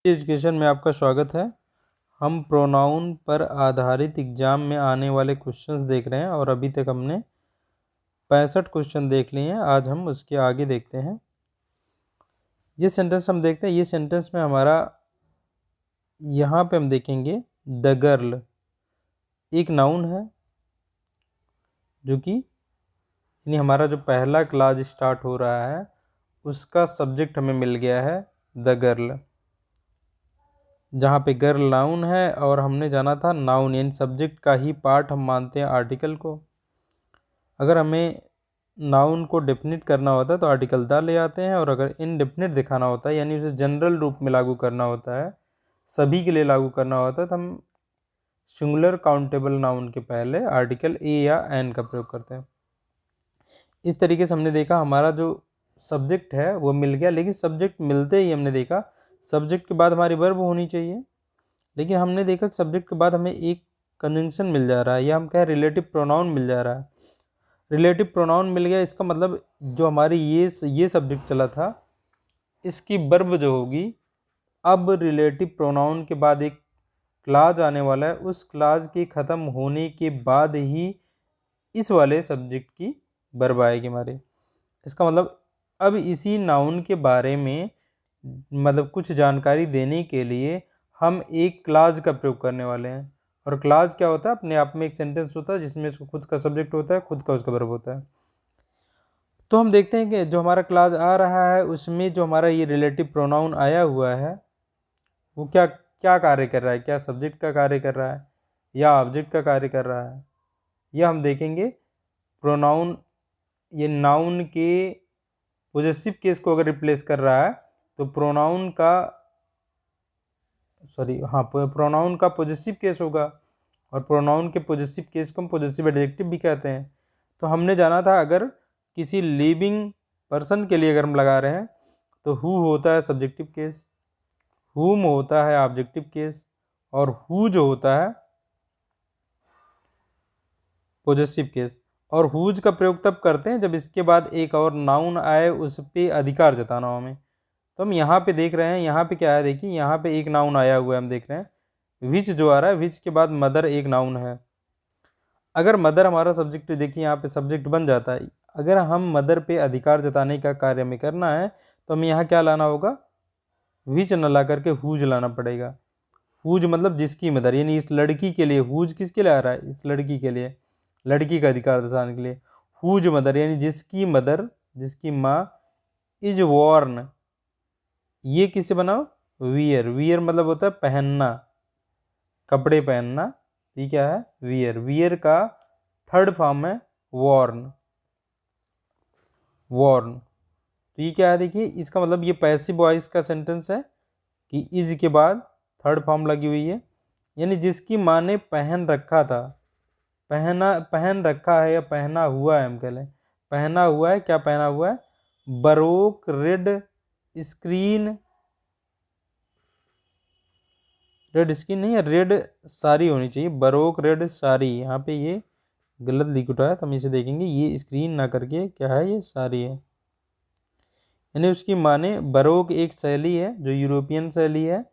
Education में आपका स्वागत है। हम प्रोनाउन पर आधारित एग्जाम में आने वाले क्वेश्चंस देख रहे हैं और अभी तक हमने 65 क्वेश्चन देख लिए हैं। आज हम उसके आगे देखते हैं। ये सेंटेंस हम देखते हैं। ये सेंटेंस में हमारा यहाँ पे हम देखेंगे द गर्ल एक नाउन है, जो कि यानी हमारा जो पहला क्लास स्टार्ट हो रहा है उसका सब्जेक्ट हमें मिल गया है द गर्ल, जहाँ पे गर्ल नाउन है और हमने जाना था नाउन यानी सब्जेक्ट का ही पार्ट हम मानते हैं आर्टिकल को। अगर हमें नाउन को डेफिनेट करना होता है तो आर्टिकल द ले आते हैं, और अगर इनडेफिनेट दिखाना होता है यानी उसे जनरल रूप में लागू करना होता है, सभी के लिए लागू करना होता है, तो हम सिंगुलर काउंटेबल नाउन के पहले आर्टिकल ए या एन का प्रयोग करते हैं। इस तरीके से हमने देखा हमारा जो सब्जेक्ट है वो मिल गया, लेकिन सब्जेक्ट मिलते ही हमने देखा सब्जेक्ट के बाद हमारी वर्ब होनी चाहिए, लेकिन हमने देखा कि सब्जेक्ट के बाद हमें एक कंजंक्शन मिल जा रहा है, या हम कहें रिलेटिव प्रोनाउन मिल जा रहा है। रिलेटिव प्रोनाउन मिल गया, इसका मतलब जो हमारी ये सब्जेक्ट चला था इसकी वर्ब जो होगी, अब रिलेटिव प्रोनाउन के बाद एक क्लाज आने वाला है, उस क्लाज के ख़त्म होने के बाद ही इस वाले सब्जेक्ट की वर्ब आएगी हमारे। इसका मतलब अब इसी नाउन के बारे में मतलब कुछ जानकारी देने के लिए हम एक क्लाज का प्रयोग करने वाले हैं। और क्लाज क्या होता है? अपने आप में एक सेंटेंस होता है जिसमें इसको खुद का सब्जेक्ट होता है, खुद का उसका वर्ब होता है। तो हम देखते हैं कि जो हमारा क्लाज आ रहा है उसमें जो हमारा ये रिलेटिव प्रोनाउन आया हुआ है वो क्या क्या कार्य कर रहा है, क्या सब्जेक्ट का कार्य कर रहा है या ऑब्जेक्ट का कार्य कर रहा है, यह हम देखेंगे। प्रोनाउन ये नाउन के पॉजेसिव केस को अगर रिप्लेस कर रहा है तो प्रोनाउन का पॉजेसिव केस होगा, और प्रोनाउन के पॉजेसिव केस को हम पॉजेसिव एडजेक्टिव भी कहते हैं। तो हमने जाना था अगर किसी लिविंग पर्सन के लिए अगर हम लगा रहे हैं तो हु होता है सब्जेक्टिव केस, हुम होता है ऑब्जेक्टिव केस, और हु जो होता है पॉजेसिव केस। और हुज का प्रयोग तब करते हैं जब इसके बाद एक और नाउन आए, उस पर अधिकार जताना हो हमें। तो हम यहाँ पे देख रहे हैं, यहाँ पे क्या है, देखिए यहाँ पे एक नाउन आया हुआ है, हम देख रहे हैं विच जो आ रहा है, विच के बाद मदर एक नाउन है। अगर मदर हमारा सब्जेक्ट, देखिए यहाँ पे सब्जेक्ट बन जाता है। अगर हम मदर पे अधिकार जताने का कार्य हमें करना है तो हमें यहाँ क्या लाना होगा, विच न ला करके हुज लाना पड़ेगा। हुज मतलब जिसकी मदर, यानी इस लड़की के लिए। हुज किसके लिए आ रहा है? इस लड़की के लिए, लड़की का अधिकार दर्शाने के लिए। हुज मदर यानी जिसकी मदर, जिसकी माँ, इज वॉर्न, ये किससे बना? वियर। वियर मतलब होता है पहनना, कपड़े पहनना। ये क्या है? वियर। वियर का थर्ड फॉर्म है वॉर्न। वॉर्न तो ये क्या है, देखिए इसका मतलब ये पैसिव वॉइस का सेंटेंस है कि इज के बाद थर्ड फॉर्म लगी हुई है, यानी जिसकी माँ ने पहन रखा था। पहन रखा है या पहना हुआ है, हम कह लें पहना हुआ है। क्या पहना हुआ है? Baroque red screen, red screen नहीं है, रेड साड़ी होनी चाहिए, बरोक रेड साड़ी। यहाँ पे ये गलत लिख उठा है तो हम इसे देखेंगे, ये स्क्रीन ना करके क्या है, ये साड़ी है। यानी उसकी माने बरोक एक शैली है जो यूरोपियन शैली है।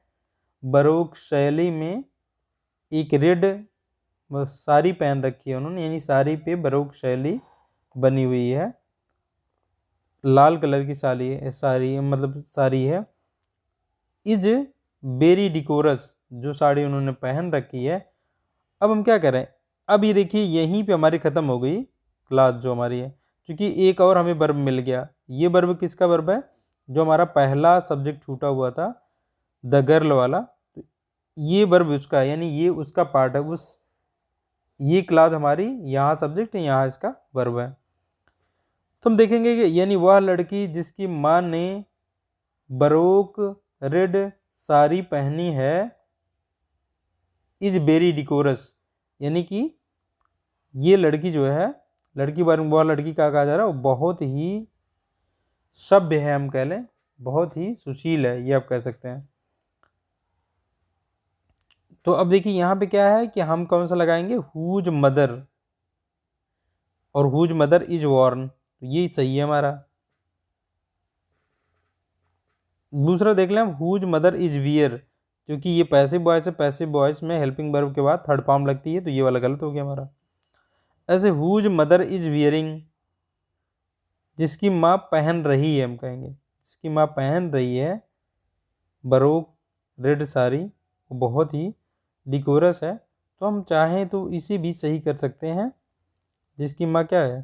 बरोक शैली में एक रेड साड़ी पहन रखी है उन्होंने, यानी साड़ी पे बरोक शैली बनी हुई है। लाल कलर की साड़ी है, साड़ी मतलब साड़ी है। इज वेरी डिकोरस, जो साड़ी उन्होंने पहन रखी है। अब हम क्या करें, अब ये देखिए यहीं पे हमारी ख़त्म हो गई क्लास जो हमारी है, क्योंकि एक और हमें वर्ब मिल गया। ये वर्ब किसका वर्ब है? जो हमारा पहला सब्जेक्ट छूटा हुआ था द गर्ल वाला, तो ये वर्ब उसका है, यानी ये उसका पार्ट है। ये क्लास हमारी यहाँ सब्जेक्ट है, यहाँ इसका वर्ब है। तो हम देखेंगे कि यानी वह लड़की जिसकी माँ ने बरोक रेड साड़ी पहनी है, इज वेरी डिकोरस, यानी कि ये लड़की जो है, लड़की बारे में वह लड़की का कहा जा रहा है वो बहुत ही सभ्य है, हम कह लें बहुत ही सुशील है, ये आप कह सकते हैं। तो अब देखिए यहाँ पे क्या है कि हम कौन सा लगाएंगे, हुज मदर, और हुज मदर इज वॉर्न, तो ये सही है हमारा। दूसरा देख लें हम, हुज मदर इज वियर, क्योंकि ये पैसिव वॉइस है, पैसिव वॉइस में हेल्पिंग वर्ब के बाद थर्ड फॉर्म लगती है, तो ये वाला गलत हो गया हमारा। ऐसे हुज मदर इज वियरिंग, जिसकी माँ पहन रही है, हम कहेंगे जिसकी माँ पहन रही है बरोक रेड साड़ी, वो बहुत ही डिकोरस है, तो हम चाहें तो इसे भी सही कर सकते हैं। जिसकी माँ क्या है,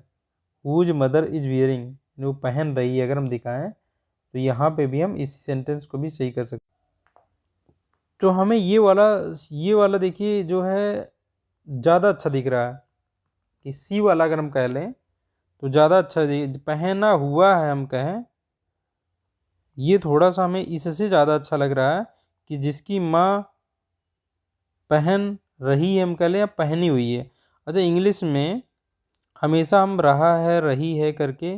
हुज मदर इज वियरिंग, वो पहन रही है, अगर हम दिखाएं तो यहाँ पे भी हम इस सेंटेंस को भी सही कर सकते हैं। तो हमें ये वाला देखिए जो है ज़्यादा अच्छा दिख रहा है, कि सी वाला अगर हम कह लें तो ज़्यादा अच्छा पहना हुआ है हम कहें, ये थोड़ा सा हमें इससे ज़्यादा अच्छा लग रहा है कि जिसकी माँ पहन रही है हम कह लें या पहनी हुई है। अच्छा, इंग्लिश में हमेशा हम रहा है रही है करके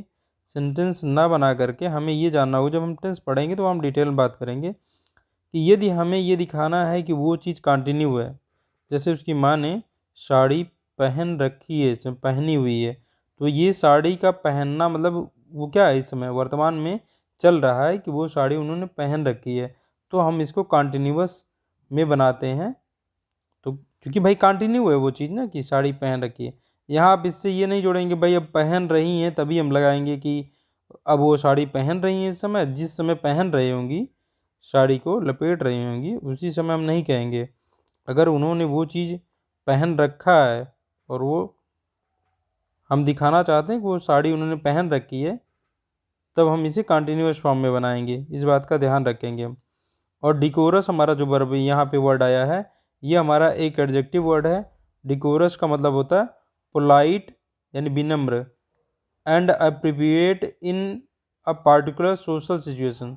सेंटेंस ना बना करके हमें ये जानना होगा, जब हम टेंस पढ़ेंगे तो हम डिटेल में बात करेंगे कि यदि हमें ये दिखाना है कि वो चीज़ कंटिन्यू है, जैसे उसकी माँ ने साड़ी पहन रखी है, इसमें पहनी हुई है, तो ये साड़ी का पहनना मतलब वो क्या है, इस समय वर्तमान में चल रहा है कि वो साड़ी उन्होंने पहन रखी है, तो हम इसको कंटिन्यूअस में बनाते हैं। तो क्योंकि भाई कंटिन्यू है वो चीज़ ना, कि साड़ी पहन रखी है। यहाँ आप इससे ये नहीं जोड़ेंगे भाई अब पहन रही हैं, तभी हम लगाएंगे कि अब वो साड़ी पहन रही हैं, इस समय जिस समय पहन रही होंगी साड़ी को लपेट रही होंगी उसी समय हम नहीं कहेंगे। अगर उन्होंने वो चीज़ पहन रखा है और वो हम दिखाना चाहते हैं कि वो साड़ी उन्होंने पहन रखी है, तब हम इसे कंटिन्यूअस फॉर्म में बनाएंगे, इस बात का ध्यान रखेंगे हम। और डिकोरस हमारा जो वर्ब यहाँ पे वर्ड आया है, ये हमारा एक एडजेक्टिव वर्ड है। डिकोरस का मतलब होता है पोलाइट यानी विनम्र, and appropriate in a particular social situation,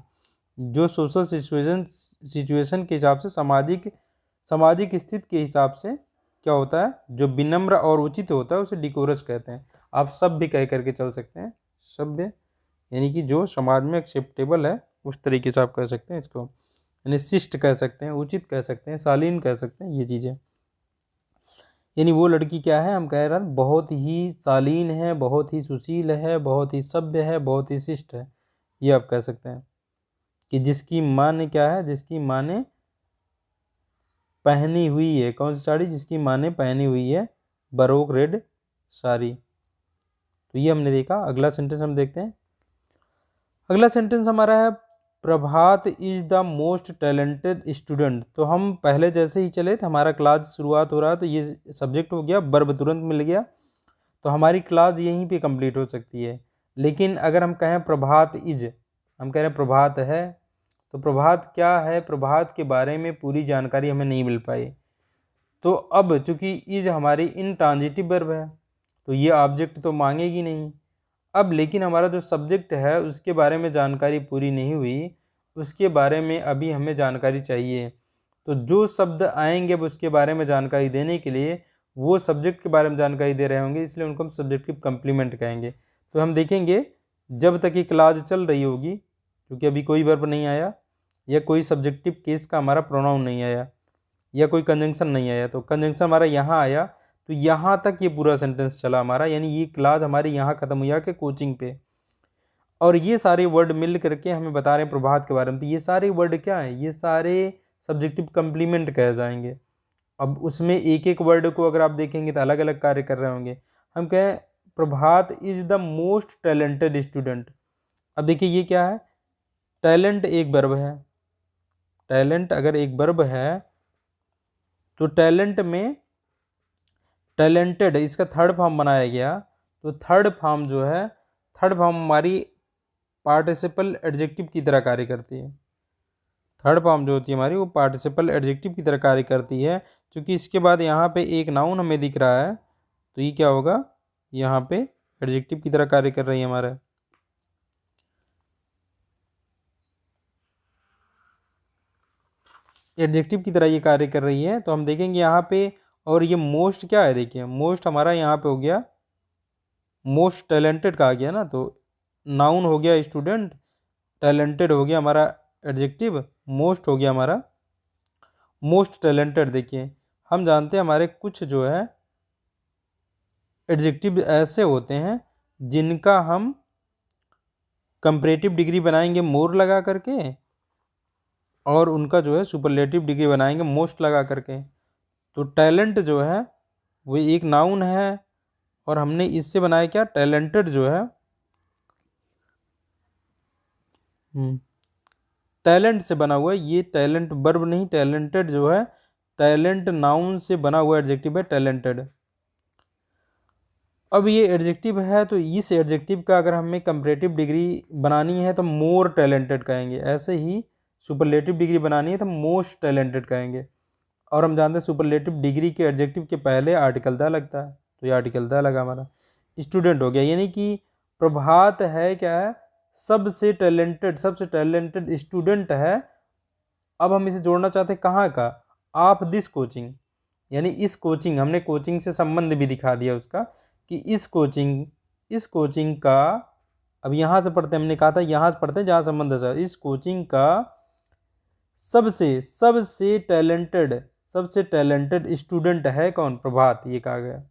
जो सोशल सिचुएशन के हिसाब से सामाजिक स्थिति के हिसाब से क्या होता है, जो विनम्र और उचित होता है उसे डिकोरस कहते हैं। आप सभ्य कह करके चल सकते हैं, सभ्य यानी कि जो समाज में एक्सेप्टेबल है, उस तरीके से आप कह सकते हैं इसको, यानी शिष्ट कह सकते हैं, उचित कह सकते हैं, शालीन कह सकते हैं, ये चीज़ें। यानी वो लड़की क्या है, हम कह रहे हैं बहुत ही शालीन है, बहुत ही सुशील है, बहुत ही सभ्य है, बहुत ही शिष्ट है, ये आप कह सकते हैं। कि जिसकी माँ ने क्या है, जिसकी माँ ने पहनी हुई है, कौन सी साड़ी, जिसकी माँ ने पहनी हुई है बरोक रेड साड़ी। तो ये हमने देखा। अगला सेंटेंस हम देखते हैं। अगला सेंटेंस हमारा है Prabhat is the most talented student. तो हम पहले जैसे ही चले थे, हमारा क्लास शुरुआत हो रहा है, तो ये सब्जेक्ट हो गया, वर्ब तुरंत मिल गया, तो हमारी क्लास यहीं पे कंप्लीट हो सकती है। लेकिन अगर हम कहें प्रभात इज, हम कह रहे हैं प्रभात है, तो प्रभात क्या है, प्रभात के बारे में पूरी जानकारी हमें नहीं मिल पाई। तो अब चूंकि इज हमारी इंट्रांजिटिव वर्ब है, तो ये ऑब्जेक्ट तो मांगेगी नहीं। अब लेकिन हमारा जो सब्जेक्ट है उसके बारे में जानकारी पूरी नहीं हुई, उसके बारे में अभी हमें जानकारी चाहिए। तो जो शब्द आएंगे अब उसके बारे में जानकारी देने के लिए, वो सब्जेक्ट के बारे में जानकारी दे रहे होंगे, इसलिए उनको हम सब्जेक्टिव कंप्लीमेंट कहेंगे। तो हम देखेंगे जब तक ये क्लास चल रही होगी, क्योंकि अभी कोई वर्ब नहीं आया या कोई सब्जेक्टिव केस का हमारा प्रोनाउन नहीं आया या कोई कंजंक्शन नहीं आया, तो कंजंक्शन हमारा यहाँ आया, तो यहाँ तक ये पूरा सेंटेंस चला हमारा, यानी ये क्लास हमारी यहाँ ख़त्म हुई के कोचिंग पे। और ये सारे वर्ड मिल करके हमें बता रहे हैं प्रभात के बारे में। तो ये सारे वर्ड क्या हैं, ये सारे सब्जेक्टिव कंप्लीमेंट कहे जाएंगे। अब उसमें एक एक वर्ड को अगर आप देखेंगे तो अलग अलग कार्य कर रहे होंगे। हम कहें Prabhat is the most talented student. अब देखिए ये क्या है, टैलेंट एक वर्ब है, टैलेंट अगर एक वर्ब है तो टैलेंट में टैलेंटेड इसका थर्ड फॉर्म बनाया गया, तो थर्ड फॉर्म जो है, थर्ड फॉर्म हमारी पार्टिसिपल एडजेक्टिव की तरह कार्य करती है। थर्ड फॉर्म जो होती है हमारी, वो पार्टिसिपल एडजेक्टिव की तरह कार्य करती है। क्योंकि इसके बाद यहाँ पे एक नाउन हमें दिख रहा है, तो ये क्या होगा, यहाँ पे एडजेक्टिव की तरह कार्य कर रही है हमारे, एडजेक्टिव की तरह ये कार्य कर रही है। तो हम देखेंगे यहाँ पे, और ये मोस्ट क्या है, देखिए मोस्ट हमारा यहाँ पे हो गया, मोस्ट टैलेंटेड कहा गया ना, तो नाउन हो गया स्टूडेंट, टैलेंटेड हो गया हमारा एडजेक्टिव, मोस्ट हो गया हमारा मोस्ट टैलेंटेड। देखिए हम जानते हैं हमारे कुछ जो है एडजेक्टिव ऐसे होते हैं जिनका हम कंपैरेटिव डिग्री बनाएंगे मोर लगा करके, और उनका जो है सुपरलेटिव डिग्री बनाएंगे मोस्ट लगा करके। तो टैलेंट जो है वो एक नाउन है और हमने इससे बनाया क्या, टैलेंटेड जो है टैलेंट से बना हुआ है। ये टैलेंट वर्ब नहीं, टैलेंटेड जो है टैलेंट नाउन से बना हुआ एडजेक्टिव है टैलेंटेड। अब ये एडजेक्टिव है तो इस एडजेक्टिव का अगर हमें कंपैरेटिव डिग्री बनानी है तो मोर टैलेंटेड कहेंगे। ऐसे ही सुपरलेटिव डिग्री बनानी है तो मोस्ट टैलेंटेड कहेंगे। और हम जानते हैं सुपरलेटिव डिग्री के एडजेक्टिव के पहले आर्टिकल द लगता है, तो ये आर्टिकल द लगा हमारा। स्टूडेंट हो गया, यानी कि प्रभात है क्या है, सबसे टैलेंटेड स्टूडेंट है। अब हम इसे जोड़ना चाहते हैं कहाँ का, ऑफ दिस कोचिंग, यानी इस कोचिंग, हमने कोचिंग से संबंध भी दिखा दिया उसका कि इस कोचिंग का, अब यहाँ से पढ़ते हैं, हमने कहा था यहाँ से पढ़ते हैं जहाँ संबंध है, इस कोचिंग का सबसे टैलेंटेड स्टूडेंट है कौन, प्रभात, ये कहा गया।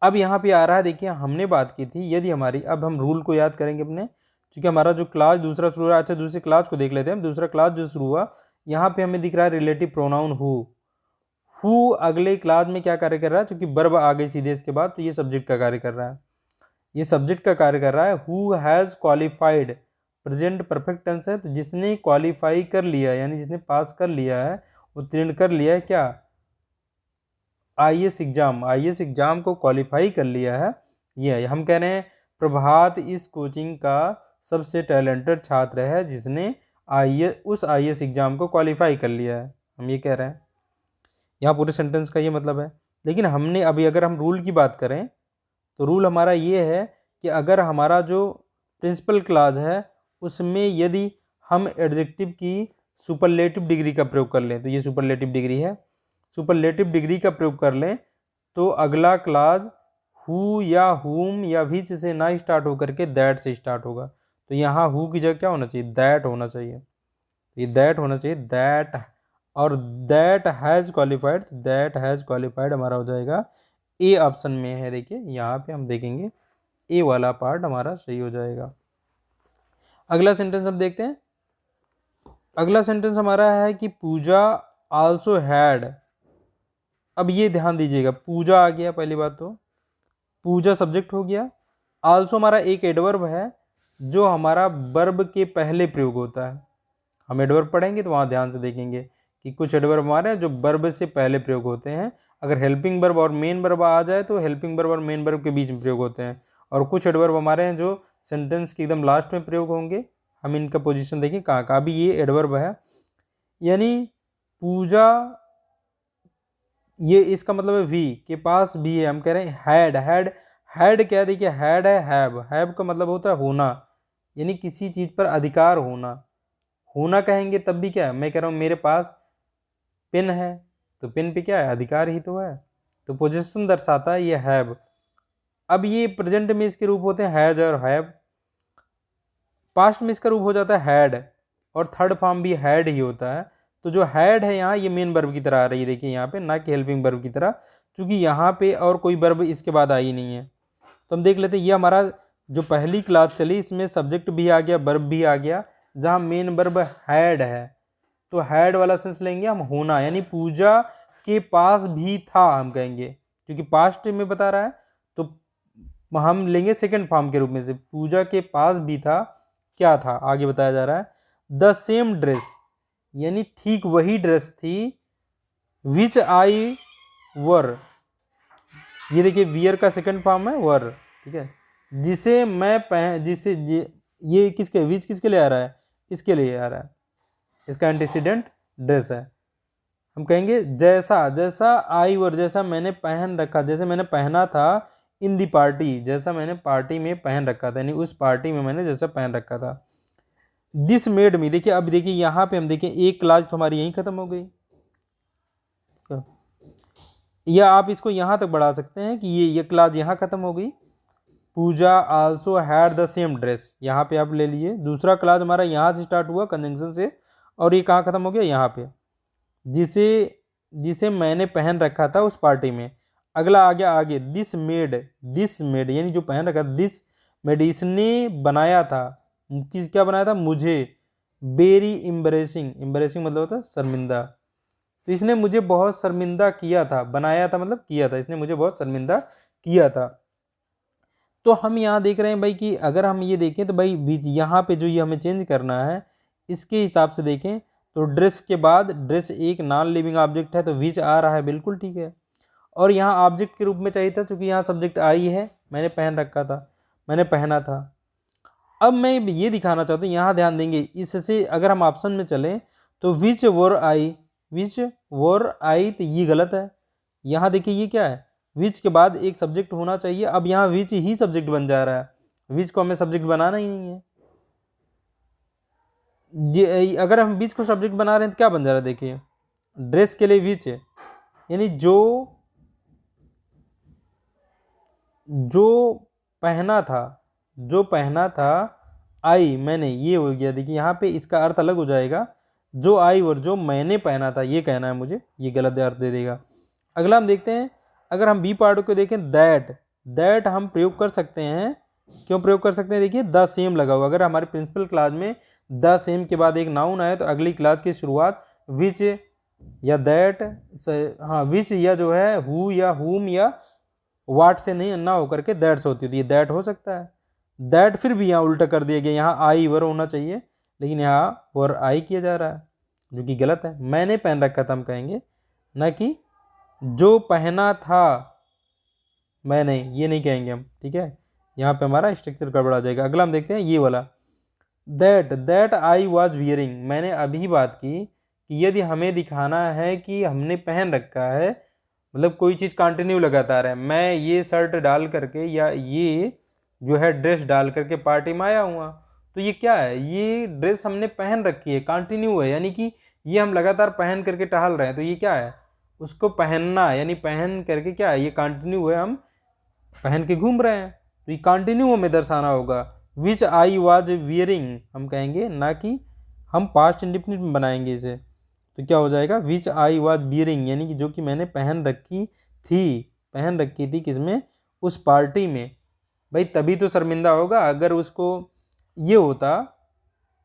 अब यहाँ पे आ रहा है, देखिए हमने बात की थी यदि हमारी, अब हम रूल को याद करेंगे अपने, क्योंकि हमारा जो क्लास दूसरा शुरू हुआ, अच्छा दूसरे क्लास को देख लेते हैं हम। दूसरा क्लास जो शुरू हुआ, यहाँ पे हमें दिख रहा है रिलेटिव प्रोनाउन हु अगले क्लास में क्या कार्य कर रहा है, क्योंकि वर्ब आ गई सीधे इसके बाद, तो ये सब्जेक्ट का कार्य कर रहा है, ये सब्जेक्ट का कार्य कर रहा है। Who has qualified, present perfect tense है, तो जिसने क्वालिफाई कर लिया, यानी जिसने पास कर लिया है, उत्तीर्ण कर लिया है क्या, आईएएस एग्जाम को क्वालिफाई कर लिया है। ये हम कह रहे हैं प्रभात इस कोचिंग का सबसे टैलेंटेड छात्र है जिसने उस आईएएस एग्जाम को क्वालिफाई कर लिया है, हम ये कह रहे हैं। यहाँ पूरे सेंटेंस का ये मतलब है। लेकिन हमने अभी अगर हम रूल की बात करें तो रूल हमारा ये है कि अगर हमारा जो प्रिंसिपल क्लास है उसमें यदि हम एडजेक्टिव की सुपरलेटिव डिग्री का प्रयोग कर लें, तो ये सुपरलेटिव डिग्री है, सुपरलेटिव डिग्री का प्रयोग कर लें तो अगला क्लास हु या हुम या विच से ना स्टार्ट होकर के दैट से स्टार्ट होगा। तो यहाँ हु की जगह क्या होना चाहिए, दैट होना चाहिए, ये दैट होना चाहिए, दैट, और दैट हैज़ क्वालिफाइड हमारा हो जाएगा ए ऑप्शन में है। देखिए यहाँ पे हम देखेंगे ए वाला पार्ट हमारा सही हो जाएगा। अगला सेंटेंस हम देखते हैं। अगला सेंटेंस हमारा है कि पूजा आल्सो हैड। अब ये ध्यान दीजिएगा, पूजा आ गया, पहली बात तो पूजा सब्जेक्ट हो गया, आल्सो हमारा एक एडवर्ब है जो हमारा वर्ब के पहले प्रयोग होता है। हम एडवर्ब पढ़ेंगे तो वहाँ ध्यान से देखेंगे कि कुछ एडवर्ब हमारे हैं जो वर्ब से पहले प्रयोग होते हैं। अगर हेल्पिंग वर्ब और मेन वर्ब आ जाए तो हेल्पिंग वर्ब और मेन वर्ब के बीच में प्रयोग होते हैं, और कुछ एडवर्ब हमारे हैं जो सेंटेंस के एकदम लास्ट में प्रयोग होंगे। हम इनका पोजीशन देखें कहाँ का, अभी ये एडवर्ब है, यानी पूजा, ये इसका मतलब है वी के पास भी है। हम कह रहे हैं हैड क्या है, देखिए हैड है, हैव का मतलब होता है होना, यानी किसी चीज़ पर अधिकार होना कहेंगे तब भी क्या है, मैं कह रहा हूँ मेरे पास पेन है, तो पेन पे क्या है, अधिकार ही तो है, तो पोजीशन दर्शाता है ये हैव। अब ये प्रेजेंट में इसके रूप होते हैं हैज और हैव, पास्ट में इसका रूप हो जाता है हैड, और थर्ड फॉर्म भी हैड ही होता है। तो जो हैड है यहाँ ये मेन वर्ब की तरह आ रही है, देखिए यहाँ पे, ना कि हेल्पिंग वर्ब की तरह, क्योंकि यहाँ पे और कोई वर्ब इसके बाद आई नहीं है। तो हम देख लेते हैं, ये हमारा जो पहली क्लास चली इसमें सब्जेक्ट भी आ गया, वर्ब भी आ गया, जहाँ मेन वर्ब हैड है, तो हैड वाला सेंस लेंगे हम होना, यानी पूजा के पास भी था हम कहेंगे, क्योंकि पास्ट में बता रहा है, तो हम लेंगे सेकेंड फॉर्म के रूप में से, पूजा के पास भी था, क्या था, आगे बताया जा रहा है द सेम ड्रेस, यानी ठीक वही ड्रेस थी, विच आई वर, ये देखिए वियर का सेकंड फॉर्म है वर, ठीक है, जिसे मैं ये किसके, विच किसके लिए आ रहा है, इसके लिए आ रहा है, इसका एंटीसीडेंट ड्रेस है। हम कहेंगे जैसा आई वर, जैसा मैंने पहन रखा, जैसे मैंने पहना था, इन दी पार्टी, जैसा मैंने पार्टी में पहन रखा था, यानी उस पार्टी में मैंने जैसा पहन रखा था। दिस मेड मी, देखिए अब देखिए यहाँ पे हम देखें एक क्लास तो हमारी यहीं खत्म हो गई, या आप इसको यहाँ तक बढ़ा सकते हैं कि ये क्लास यहाँ खत्म हो गई, Puja also had the same dress, यहाँ पे आप ले लीजिए, दूसरा क्लास हमारा यहाँ से स्टार्ट हुआ कंजंक्शन से, और ये कहाँ खत्म हो गया, यहाँ पे, जिसे मैंने पहन रखा था उस पार्टी में। अगला आ गया आगे, दिस मेड, यानी जो पहन रखा, दिस मेड इसने बनाया था, क्या बनाया था, मुझे, वेरी एम्बरेसिंग, एम्बरेसिंग मतलब होता है शर्मिंदा। तो इसने मुझे बहुत शर्मिंदा किया था, बनाया था मतलब किया था, इसने मुझे बहुत शर्मिंदा किया था। तो हम यहाँ देख रहे हैं भाई कि अगर हम ये देखें तो भाई बीच यहाँ पे जो ये हमें चेंज करना है इसके हिसाब से देखें तो ड्रेस के बाद ड्रेस एक नॉन लिविंग ऑब्जेक्ट है तो विच आ रहा है, बिल्कुल ठीक है। और यहाँ ऑब्जेक्ट के रूप में चाहिए था क्योंकि यहाँ सब्जेक्ट आई है, मैंने पहन रखा था, मैंने पहना था। अब मैं ये दिखाना चाहता हूँ, यहाँ ध्यान देंगे, इससे अगर हम ऑप्शन में चलें तो विच वोर आई, विच वोर आई, तो ये गलत है। यहाँ देखिए ये क्या है, विच के बाद एक सब्जेक्ट होना चाहिए, अब यहाँ विच ही सब्जेक्ट बन जा रहा है, विच को हमें सब्जेक्ट बनाना ही नहीं है। अगर हम विच को सब्जेक्ट बना रहे हैं तो क्या बन जा रहा है, देखिए ड्रेस के लिए विच है, यानी जो जो पहना था, जो पहना था, आई मैंने, ये हो गया। देखिए यहाँ पे इसका अर्थ अलग हो जाएगा, जो आई और जो मैंने पहना था, ये कहना है मुझे, ये गलत अर्थ दे देगा। अगला हम देखते हैं, अगर हम बी पार्ट को देखें, दैट, दैट हम प्रयोग कर सकते हैं, क्यों प्रयोग कर सकते हैं, देखिए द सेम लगा हुआ, अगर हमारे प्रिंसिपल क्लास में द सेम के बाद एक नाउन आए तो अगली क्लास की शुरुआत विच या दैट, हाँ विच या जो है हु या हुम या वाट से नहीं ना होकर के दैट से होती है, तो ये दैट हो सकता है। दैट फिर भी यहाँ उल्टा कर दिया गया, यहाँ आई वर होना चाहिए लेकिन यहाँ वर आई किया जा रहा है, जो कि गलत है। मैंने पहन रखा था हम कहेंगे, ना कि जो पहना था मैंने, ये नहीं कहेंगे हम, ठीक है। यहाँ पे हमारा स्ट्रक्चर गड़बड़ा जाएगा। अगला हम देखते हैं ये वाला, that, that I was wearing, मैंने अभी बात की कि यदि हमें दिखाना है कि हमने पहन रखा है, मतलब कोई चीज़ कंटिन्यू लगातार है, मैं ये शर्ट डाल करके या ये जो है ड्रेस डाल करके पार्टी में आया हुआ, तो ये क्या है, ये ड्रेस हमने पहन रखी है, कंटिन्यू है, यानी कि ये हम लगातार पहन करके टहल रहे हैं, तो ये क्या है, उसको पहनना, यानी पहन करके क्या है, ये कंटिन्यू है, हम पहन के घूम रहे हैं, तो ये कंटिन्यू हमें दर्शाना होगा। विच आई वॉज वियरिंग हम कहेंगे, ना कि हम पास्ट इंडिफिनिट में बनाएंगे इसे, तो क्या हो जाएगा, विच आई वॉज वियरिंग, यानी कि जो कि मैंने पहन रखी थी, पहन रखी थी किसमें, उस पार्टी में। भाई तभी तो शर्मिंदा होगा, अगर उसको ये होता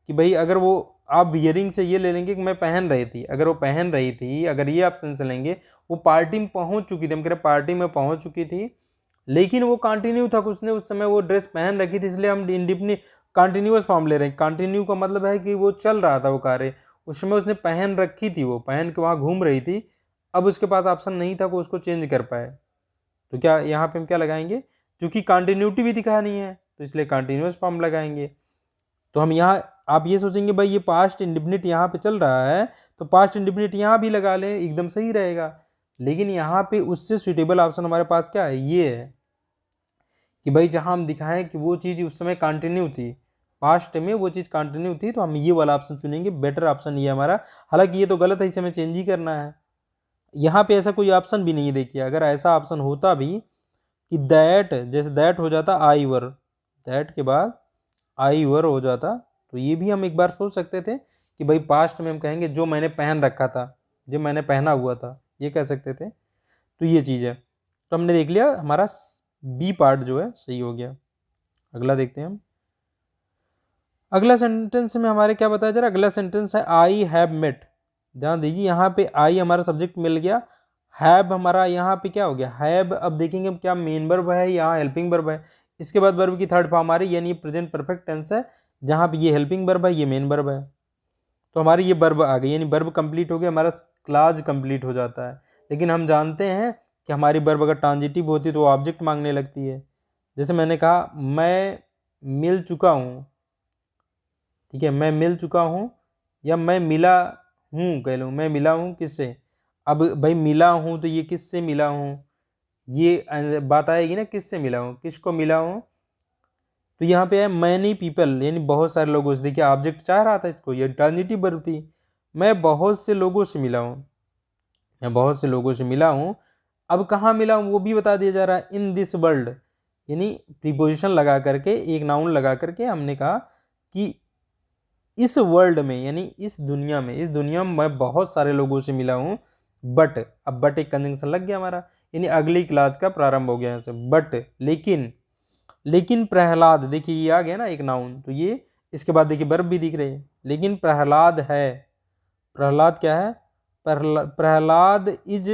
कि भाई अगर वो, आप वियरिंग से ये ले लेंगे कि मैं पहन रही थी, अगर वो पहन रही थी, अगर ये ऑप्शन से लेंगे, वो पार्टी में पहुंच चुकी थी, हम कह रहे पार्टी में पहुंच चुकी थी, लेकिन वो कंटिन्यू था, उसने उस समय वो ड्रेस पहन रखी थी, इसलिए हम इंडिफिनिट कंटिन्यूअस फॉर्म ले रहे हैं। कंटिन्यू का मतलब है कि वो चल रहा था वो कार्य, उस समय उसने पहन रखी थी, वो पहन के वहाँ घूम रही थी, अब उसके पास ऑप्शन नहीं था कि उसको चेंज कर पाए, तो क्या यहाँ पे हम क्या लगाएंगे, क्योंकि कंटिन्यूटी भी दिखानी है तो इसलिए कंटिन्यूअस फॉर्म लगाएंगे। तो हम यहाँ, आप ये सोचेंगे भाई ये पास्ट इंडिफिनिट यहाँ पे चल रहा है तो पास्ट इंडिफिनिट यहाँ भी लगा लें, एकदम सही रहेगा, लेकिन यहाँ पे उससे सुटेबल ऑप्शन हमारे पास क्या है, ये है कि भाई जहाँ हम दिखाएं कि वो चीज़ उस समय कंटिन्यू थी, पास्ट में वो चीज़ कंटिन्यू थी, तो हम ये वाला ऑप्शन चुनेंगे, बेटर ऑप्शन ये हमारा। हालांकि ये तो गलत है, इसे हमें चेंज ही करना है। यहाँ पे ऐसा कोई ऑप्शन भी नहीं है, देखिए अगर ऐसा ऑप्शन होता भी कि दैट, जैसे दैट हो जाता आई वर, दैट के बाद आई वर हो जाता, तो ये भी हम एक बार सोच सकते थे कि भाई पास्ट में हम कहेंगे जो मैंने पहन रखा था, जो मैंने पहना हुआ था, ये कह सकते थे। तो ये चीज़ है, तो हमने देख लिया हमारा बी पार्ट जो है सही हो गया। अगला देखते हैं हम, अगला सेंटेंस में हमारे क्या बताया जा रहा है, अगला सेंटेंस है आई हैव मेट। ध्यान दीजिए यहाँ पे आई हमारा सब्जेक्ट मिल गया, हैव हमारा यहाँ पे क्या हो गया, हैव। अब देखेंगे क्या मेन वर्ब है, यहाँ हेल्पिंग वर्ब है, इसके बाद वर्ब की थर्ड फॉर्म आ रही है, यानी ये प्रेजेंट परफेक्ट टेंस है, जहाँ पे ये हेल्पिंग वर्ब है, ये मेन वर्ब है, तो हमारी ये वर्ब आ गई, यानी वर्ब कंप्लीट हो गया, हमारा क्लास कंप्लीट हो जाता है। लेकिन हम जानते हैं कि हमारी वर्ब अगर ट्रांजिटिव होती है तो ऑब्जेक्ट मांगने लगती है। जैसे मैंने कहा मैं मिल चुका हूँ, ठीक है, मैं मिल चुका हूँ, या मैं मिला हूँ कह लूँ, मैं मिला हूँ किससे, अब भाई मिला हूँ तो ये किससे मिला हूँ, ये बात आएगी ना, किससे मिला हूँ, किसको मिला हूँ, तो यहाँ पे है मैनी पीपल, यानी बहुत सारे लोगों से। देखिए ऑब्जेक्ट चाह रहा था इसको, ये ट्रांजिटिव वर्ब थी, मैं बहुत से लोगों से मिला हूँ, मैं बहुत से लोगों से मिला हूँ। अब कहाँ मिला हूँ वो भी बता दिया जा रहा है, इन दिस वर्ल्ड, यानी प्रीपोजिशन लगा करके, एक नाउन लगा करके हमने कहा कि इस वर्ल्ड में, यानी इस दुनिया में, इस दुनिया में मैं बहुत सारे लोगों से मिला हूँ, बट, अब बट एक कंजंक्शन लग गया हमारा, यानी अगली क्लास का प्रारंभ हो गया यहाँ से, बट लेकिन, लेकिन प्रहलाद, देखिए ये आ गया ना एक नाउन, तो ये इसके बाद देखिए वर्ब भी दिख रहे हैं, लेकिन प्रहलाद है। प्रहलाद क्या है? प्रहलाद इज।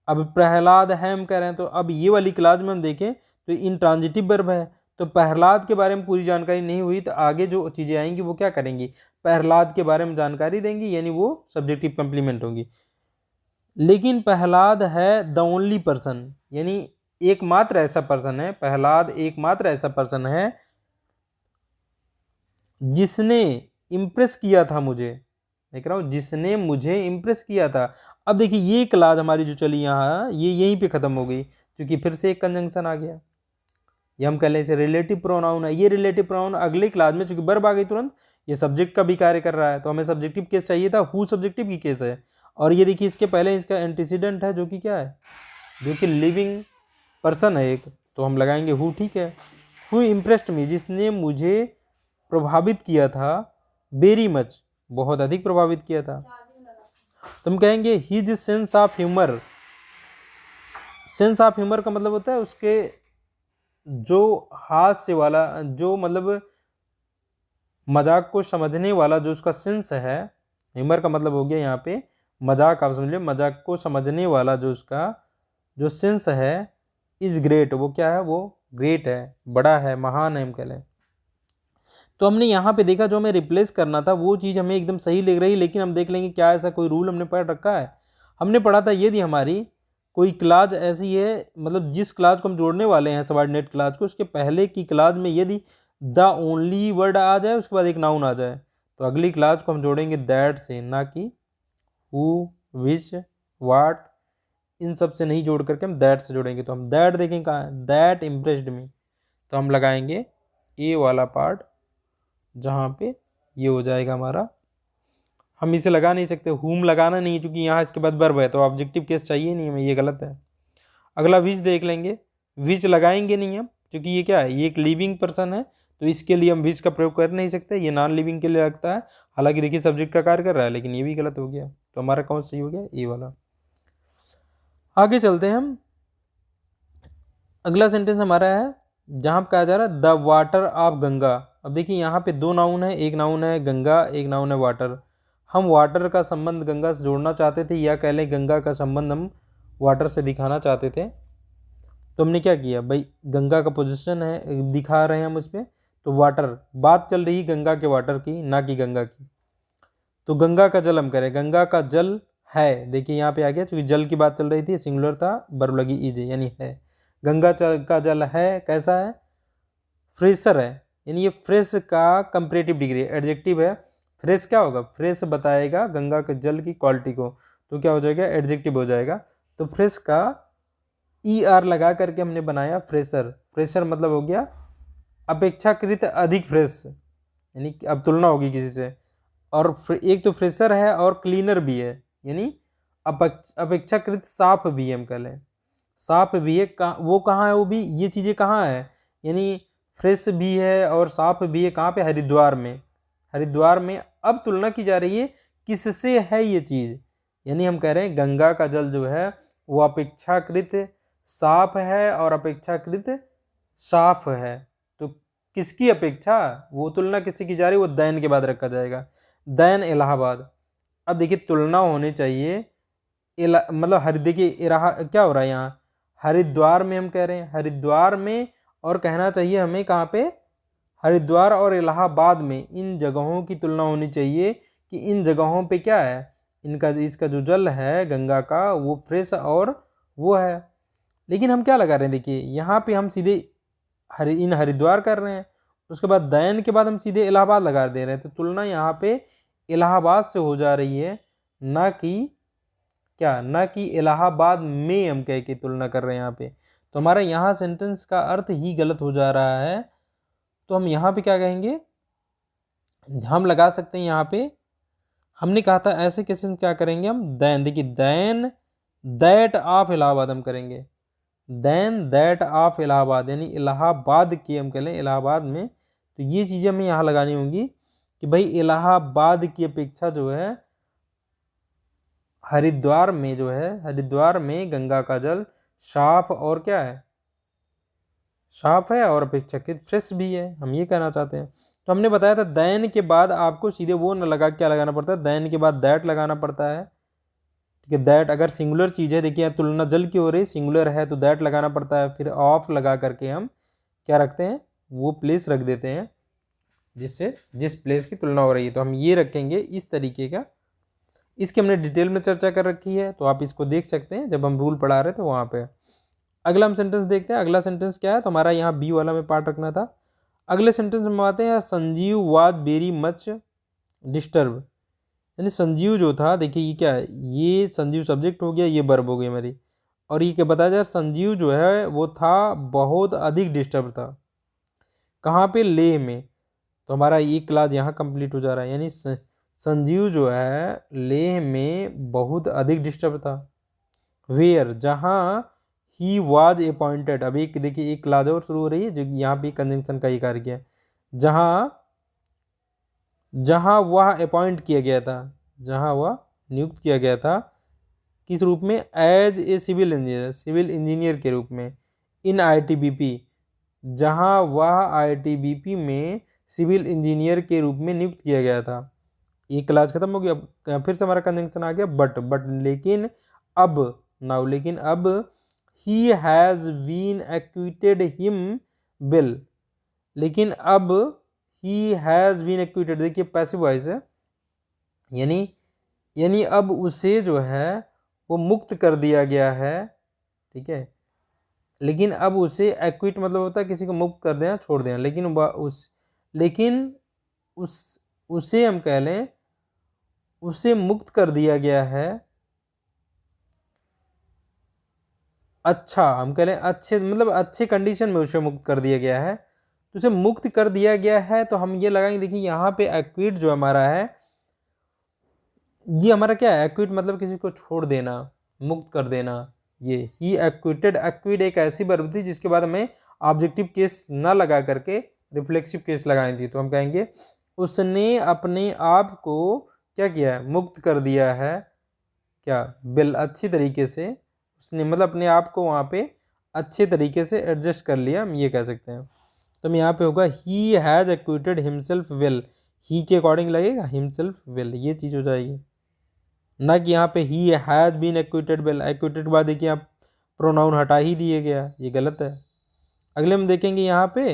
अब प्रहलाद है हम कह रहे हैं, तो अब ये वाली क्लास में हम देखें तो इंट्रांजिटिव वर्ब है। तो प्रहलाद के बारे में पूरी जानकारी नहीं हुई तो आगे जो चीज़ें आएंगी वो क्या करेंगी? प्रहलाद के बारे में जानकारी देंगी, यानी वो सब्जेक्टिव कंप्लीमेंट होंगी। लेकिन प्रहलाद है द ओनली पर्सन, यानी एकमात्र ऐसा पर्सन है, प्रहलाद एकमात्र ऐसा पर्सन है जिसने इम्प्रेस किया था मुझे। देख रहा हूँ, जिसने मुझे इम्प्रेस किया था। अब देखिए ये क्लास हमारी जो चली यहाँ, ये यहीं पे खत्म हो गई, क्योंकि फिर से एक कंजंक्शन आ गया। ये हम कह लें इसे रिलेटिव प्रोनाउन है। ये रिलेटिव प्रोनाउन अगली क्लास में, चूंकि वर्ब आ गई तुरंत, ये सब्जेक्ट का भी कार्य कर रहा है, तो हमें सब्जेक्टिव केस चाहिए था, हु सब्जेक्टिव की केस है। और ये देखिए इसके पहले इसका एंटीसीडेंट है जो कि क्या है? जो कि लिविंग पर्सन है एक, तो हम लगाएंगे हु। ठीक है, हु इम्प्रेस्ड मी, जिसने मुझे प्रभावित किया था, वेरी मच, बहुत अधिक प्रभावित किया था। तो हम कहेंगे his sense of humour. Sense of humour का मतलब होता है उसके जो हास्य वाला, जो मतलब मजाक को समझने वाला जो उसका सेंस है। ह्यूमर का मतलब हो गया यहाँ पे मजाक, आप समझ लीजिए मजाक को समझने वाला जो उसका जो सेंस है, इज ग्रेट, वो क्या है? वो ग्रेट है, बड़ा है, महान है हम कह लें। तो हमने यहाँ पे देखा जो हमें रिप्लेस करना था वो चीज़ हमें एकदम सही लग रही, लेकिन हम देख लेंगे क्या ऐसा कोई रूल हमने पढ़ रखा है। हमने पढ़ा था यदि हमारी कोई क्लास ऐसी है, मतलब जिस क्लास को हम जोड़ने वाले हैं सबऑर्डिनेट क्लास को, उसके पहले की क्लास में यदि द ओनली वर्ड आ जाए, उसके बाद एक नाउन आ जाए, तो अगली क्लास को हम जोड़ेंगे दैट से, ना कि हु, विच, वाट, इन सब से नहीं जोड़ करके हम दैट से जोड़ेंगे। तो हम दैट देखें कहाँ है? दैट इम्प्रेस्ड मी, तो हम लगाएंगे ए वाला पार्ट, जहाँ पे ये हो जाएगा हमारा। हम इसे लगा नहीं सकते, हुम लगाना नहीं, क्योंकि यहाँ इसके बाद वर्ब है, तो ऑब्जेक्टिव केस चाहिए नहीं हमें, ये गलत है। अगला विच देख लेंगे। विच लगाएंगे नहीं हम, क्योंकि ये क्या है? ये एक लिविंग पर्सन है, तो इसके लिए हम विच का प्रयोग कर नहीं सकते, ये नॉन लिविंग के लिए लगता है। हालांकि देखिए सब्जेक्ट का कार्य कर रहा है, लेकिन ये भी गलत हो गया, तो हमारा कौन सही हो गया? ये वाला। आगे चलते हैं हम। अगला सेंटेंस हमारा है जहाँ कहा जा रहा है द वाटर ऑफ गंगा। अब देखिए यहाँ पे दो नाउन है, एक नाउन है गंगा, एक नाउन है वाटर। हम वाटर का संबंध गंगा से जोड़ना चाहते थे, या कह लें गंगा का संबंध हम वाटर से दिखाना चाहते थे। तो हमने क्या किया भाई, गंगा का पोजीशन है दिखा रहे हैं हम उसमें, तो वाटर, बात चल रही गंगा के वाटर की, ना कि गंगा की। तो गंगा का जल हम करें, गंगा का जल है, देखिए यहाँ पे आ गया, क्योंकि जल की बात चल रही थी, सिंगुलर था, वर्ब लगी इज, यानी है। गंगा का जल है, कैसा है? फ्रेशर है, यानी ये फ्रेश का कंपैरेटिव डिग्री एडजेक्टिव है। फ्रेश क्या होगा? फ्रेश बताएगा गंगा के जल की क्वालिटी को, तो क्या हो जाएगा? एडजेक्टिव हो जाएगा। तो फ्रेश का ई आर लगा करके हमने बनाया फ्रेशर। फ्रेशर मतलब हो गया अपेक्षाकृत अधिक फ्रेश, यानी अब तुलना होगी किसी से। और एक तो फ्रेशर है और क्लीनर भी है, यानी अपेक्षाकृत साफ भी है, हम कह लें साफ भी है। वो कहाँ है? वो भी ये चीज़ें कहाँ है? यानी फ्रेश भी है और साफ भी है, कहाँ पे? हरिद्वार में। हरिद्वार में अब तुलना की जा रही है किससे है ये चीज़, यानी हम कह रहे हैं गंगा का जल जो है वो अपेक्षाकृत साफ है और अपेक्षाकृत साफ है। तो किसकी अपेक्षा? वो तुलना किससे की जा रही है? वो दैन के बाद रखा जाएगा, दैन इलाहाबाद। अब देखिए तुलना होनी चाहिए, मतलब देखिए क्या हो रहा है यहाँ? हरिद्वार में हम कह रहे हैं, हरिद्वार में, और कहना चाहिए हमें कहाँ पे? हरिद्वार और इलाहाबाद में। इन जगहों की तुलना होनी चाहिए कि इन जगहों पे क्या है, इनका इसका जो जल है गंगा का वो फ्रेश और वो है। लेकिन हम क्या लगा रहे हैं? देखिए यहाँ पे हम सीधे हरिद्वार कर रहे हैं, उसके बाद दैन के बाद हम सीधे इलाहाबाद लगा दे रहे हैं, तो तुलना यहाँ पे इलाहाबाद से हो जा रही है, ना कि क्या? ना कि इलाहाबाद में हम कह के तुलना कर रहे हैं यहाँ पे। तो हमारा यहाँ सेंटेंस का अर्थ ही गलत हो जा रहा है। तो हम यहाँ पे क्या कहेंगे? हम लगा सकते हैं यहाँ पे, हमने कहा था ऐसे केसेस में क्या करेंगे हम? दैन, देखिए दैन दैट ऑफ इलाहाबाद हम करेंगे, दैन दैट ऑफ इलाहाबाद, यानी इलाहाबाद की हम कह लें, इलाहाबाद में। तो ये चीज़ें हमें यहाँ लगानी होंगी कि भाई इलाहाबाद की अपेक्षा जो है हरिद्वार में जो है, हरिद्वार में गंगा का जल साफ और क्या है? साफ है और अपेक्षाकृत फ्रेश भी है, हम ये कहना चाहते हैं। तो हमने बताया था देन के बाद आपको सीधे वो न लगा क्या लगाना पड़ता है, देन के बाद दैट लगाना पड़ता है। ठीक है, दैट अगर सिंगुलर चीज़ है, देखिए तुलना जल की हो रही, सिंगुलर है तो दैट लगाना पड़ता है, फिर ऑफ लगा करके हम क्या रखते हैं, वो प्लेस रख देते हैं जिससे जिस प्लेस की तुलना हो रही है। तो हम ये रखेंगे इस तरीके का। इसकी हमने डिटेल में चर्चा कर रखी है, तो आप इसको देख सकते हैं जब हम रूल पढ़ा रहे थे वहाँ पे। अगला हम सेंटेंस देखते हैं। अगला सेंटेंस क्या है, तो हमारा यहाँ बी वाला में पार्ट रखना था। अगले सेंटेंस में आते हैं, Sanjeev was very much disturb. यानी संजीव जो था, देखिए ये क्या है, ये संजीव सब्जेक्ट हो गया, ये वर्ब हो गई हमारी, और ये क्या बताया जाए, संजीव जो है वो था बहुत अधिक डिस्टर्ब था। कहाँ पे, लेह में। तो हमारा ये क्लास यहाँ कंप्लीट हो जा रहा है, यानी संजीव जो है लेह में बहुत अधिक डिस्टर्ब था। वेयर, जहाँ ही वाज अपॉइंटेड। अब एक देखिए एक क्लास और शुरू हो रही है जो यहाँ पे कंजंक्शन का ही कार्य किया, जहाँ वह अपॉइंट किया गया था, जहाँ वह नियुक्त किया गया था, किस रूप में, as a civil engineer, civil engineer के रूप में, इन आईटीबीपी, जहाँ वह आईटीबीपी में सिविल इंजीनियर के रूप में नियुक्त किया गया था। ये क्लास खत्म हो गया, अब फिर से हमारा कंजंक्शन आ गया बट लेकिन अब, नाउ लेकिन अब, he has been acquitted him well, लेकिन अब ही हैज़ बीन एक्विटेड, देखिए पैसिव वॉइस है, यानी अब उसे जो है वो मुक्त कर दिया गया है। ठीक है, लेकिन अब उसे एक्विट मतलब होता है किसी को मुक्त कर देना, छोड़ देना, लेकिन उसे हम कह लें, उसे मुक्त कर दिया गया है। अच्छा, हम कह लें अच्छे, मतलब अच्छे कंडीशन में उसे मुक्त कर दिया गया है। तो उसे मुक्त कर दिया गया है तो हम ये लगाएंगे, देखिए यहाँ पे एक्विट जो हमारा है, ये हमारा क्या है, एक्विट मतलब किसी को छोड़ देना, मुक्त कर देना। ये ही एक्विटेड, एक्विट एक ऐसी वर्ब थी जिसके बाद हमें ऑब्जेक्टिव केस ना लगा करके रिफ्लेक्सिव केस लगाई थी, तो हम कहेंगे उसने अपने आप को क्या किया है, मुक्त कर दिया है, क्या, बिल, अच्छी तरीके से उसने, मतलब अपने आप को वहाँ पे अच्छे तरीके से एडजस्ट कर लिया, हम ये कह सकते हैं। तो हम यहाँ पे होगा he has acquitted himself well, ही के अकॉर्डिंग लगेगा हिमसेल्फ वेल, ये चीज़ हो जाएगी, ना कि यहाँ पे he has been acquitted well, एक्विटेड के बाद देखिए आप प्रोनाउन हटा ही दिए गया, ये गलत है। अगले हम देखेंगे यहाँ पे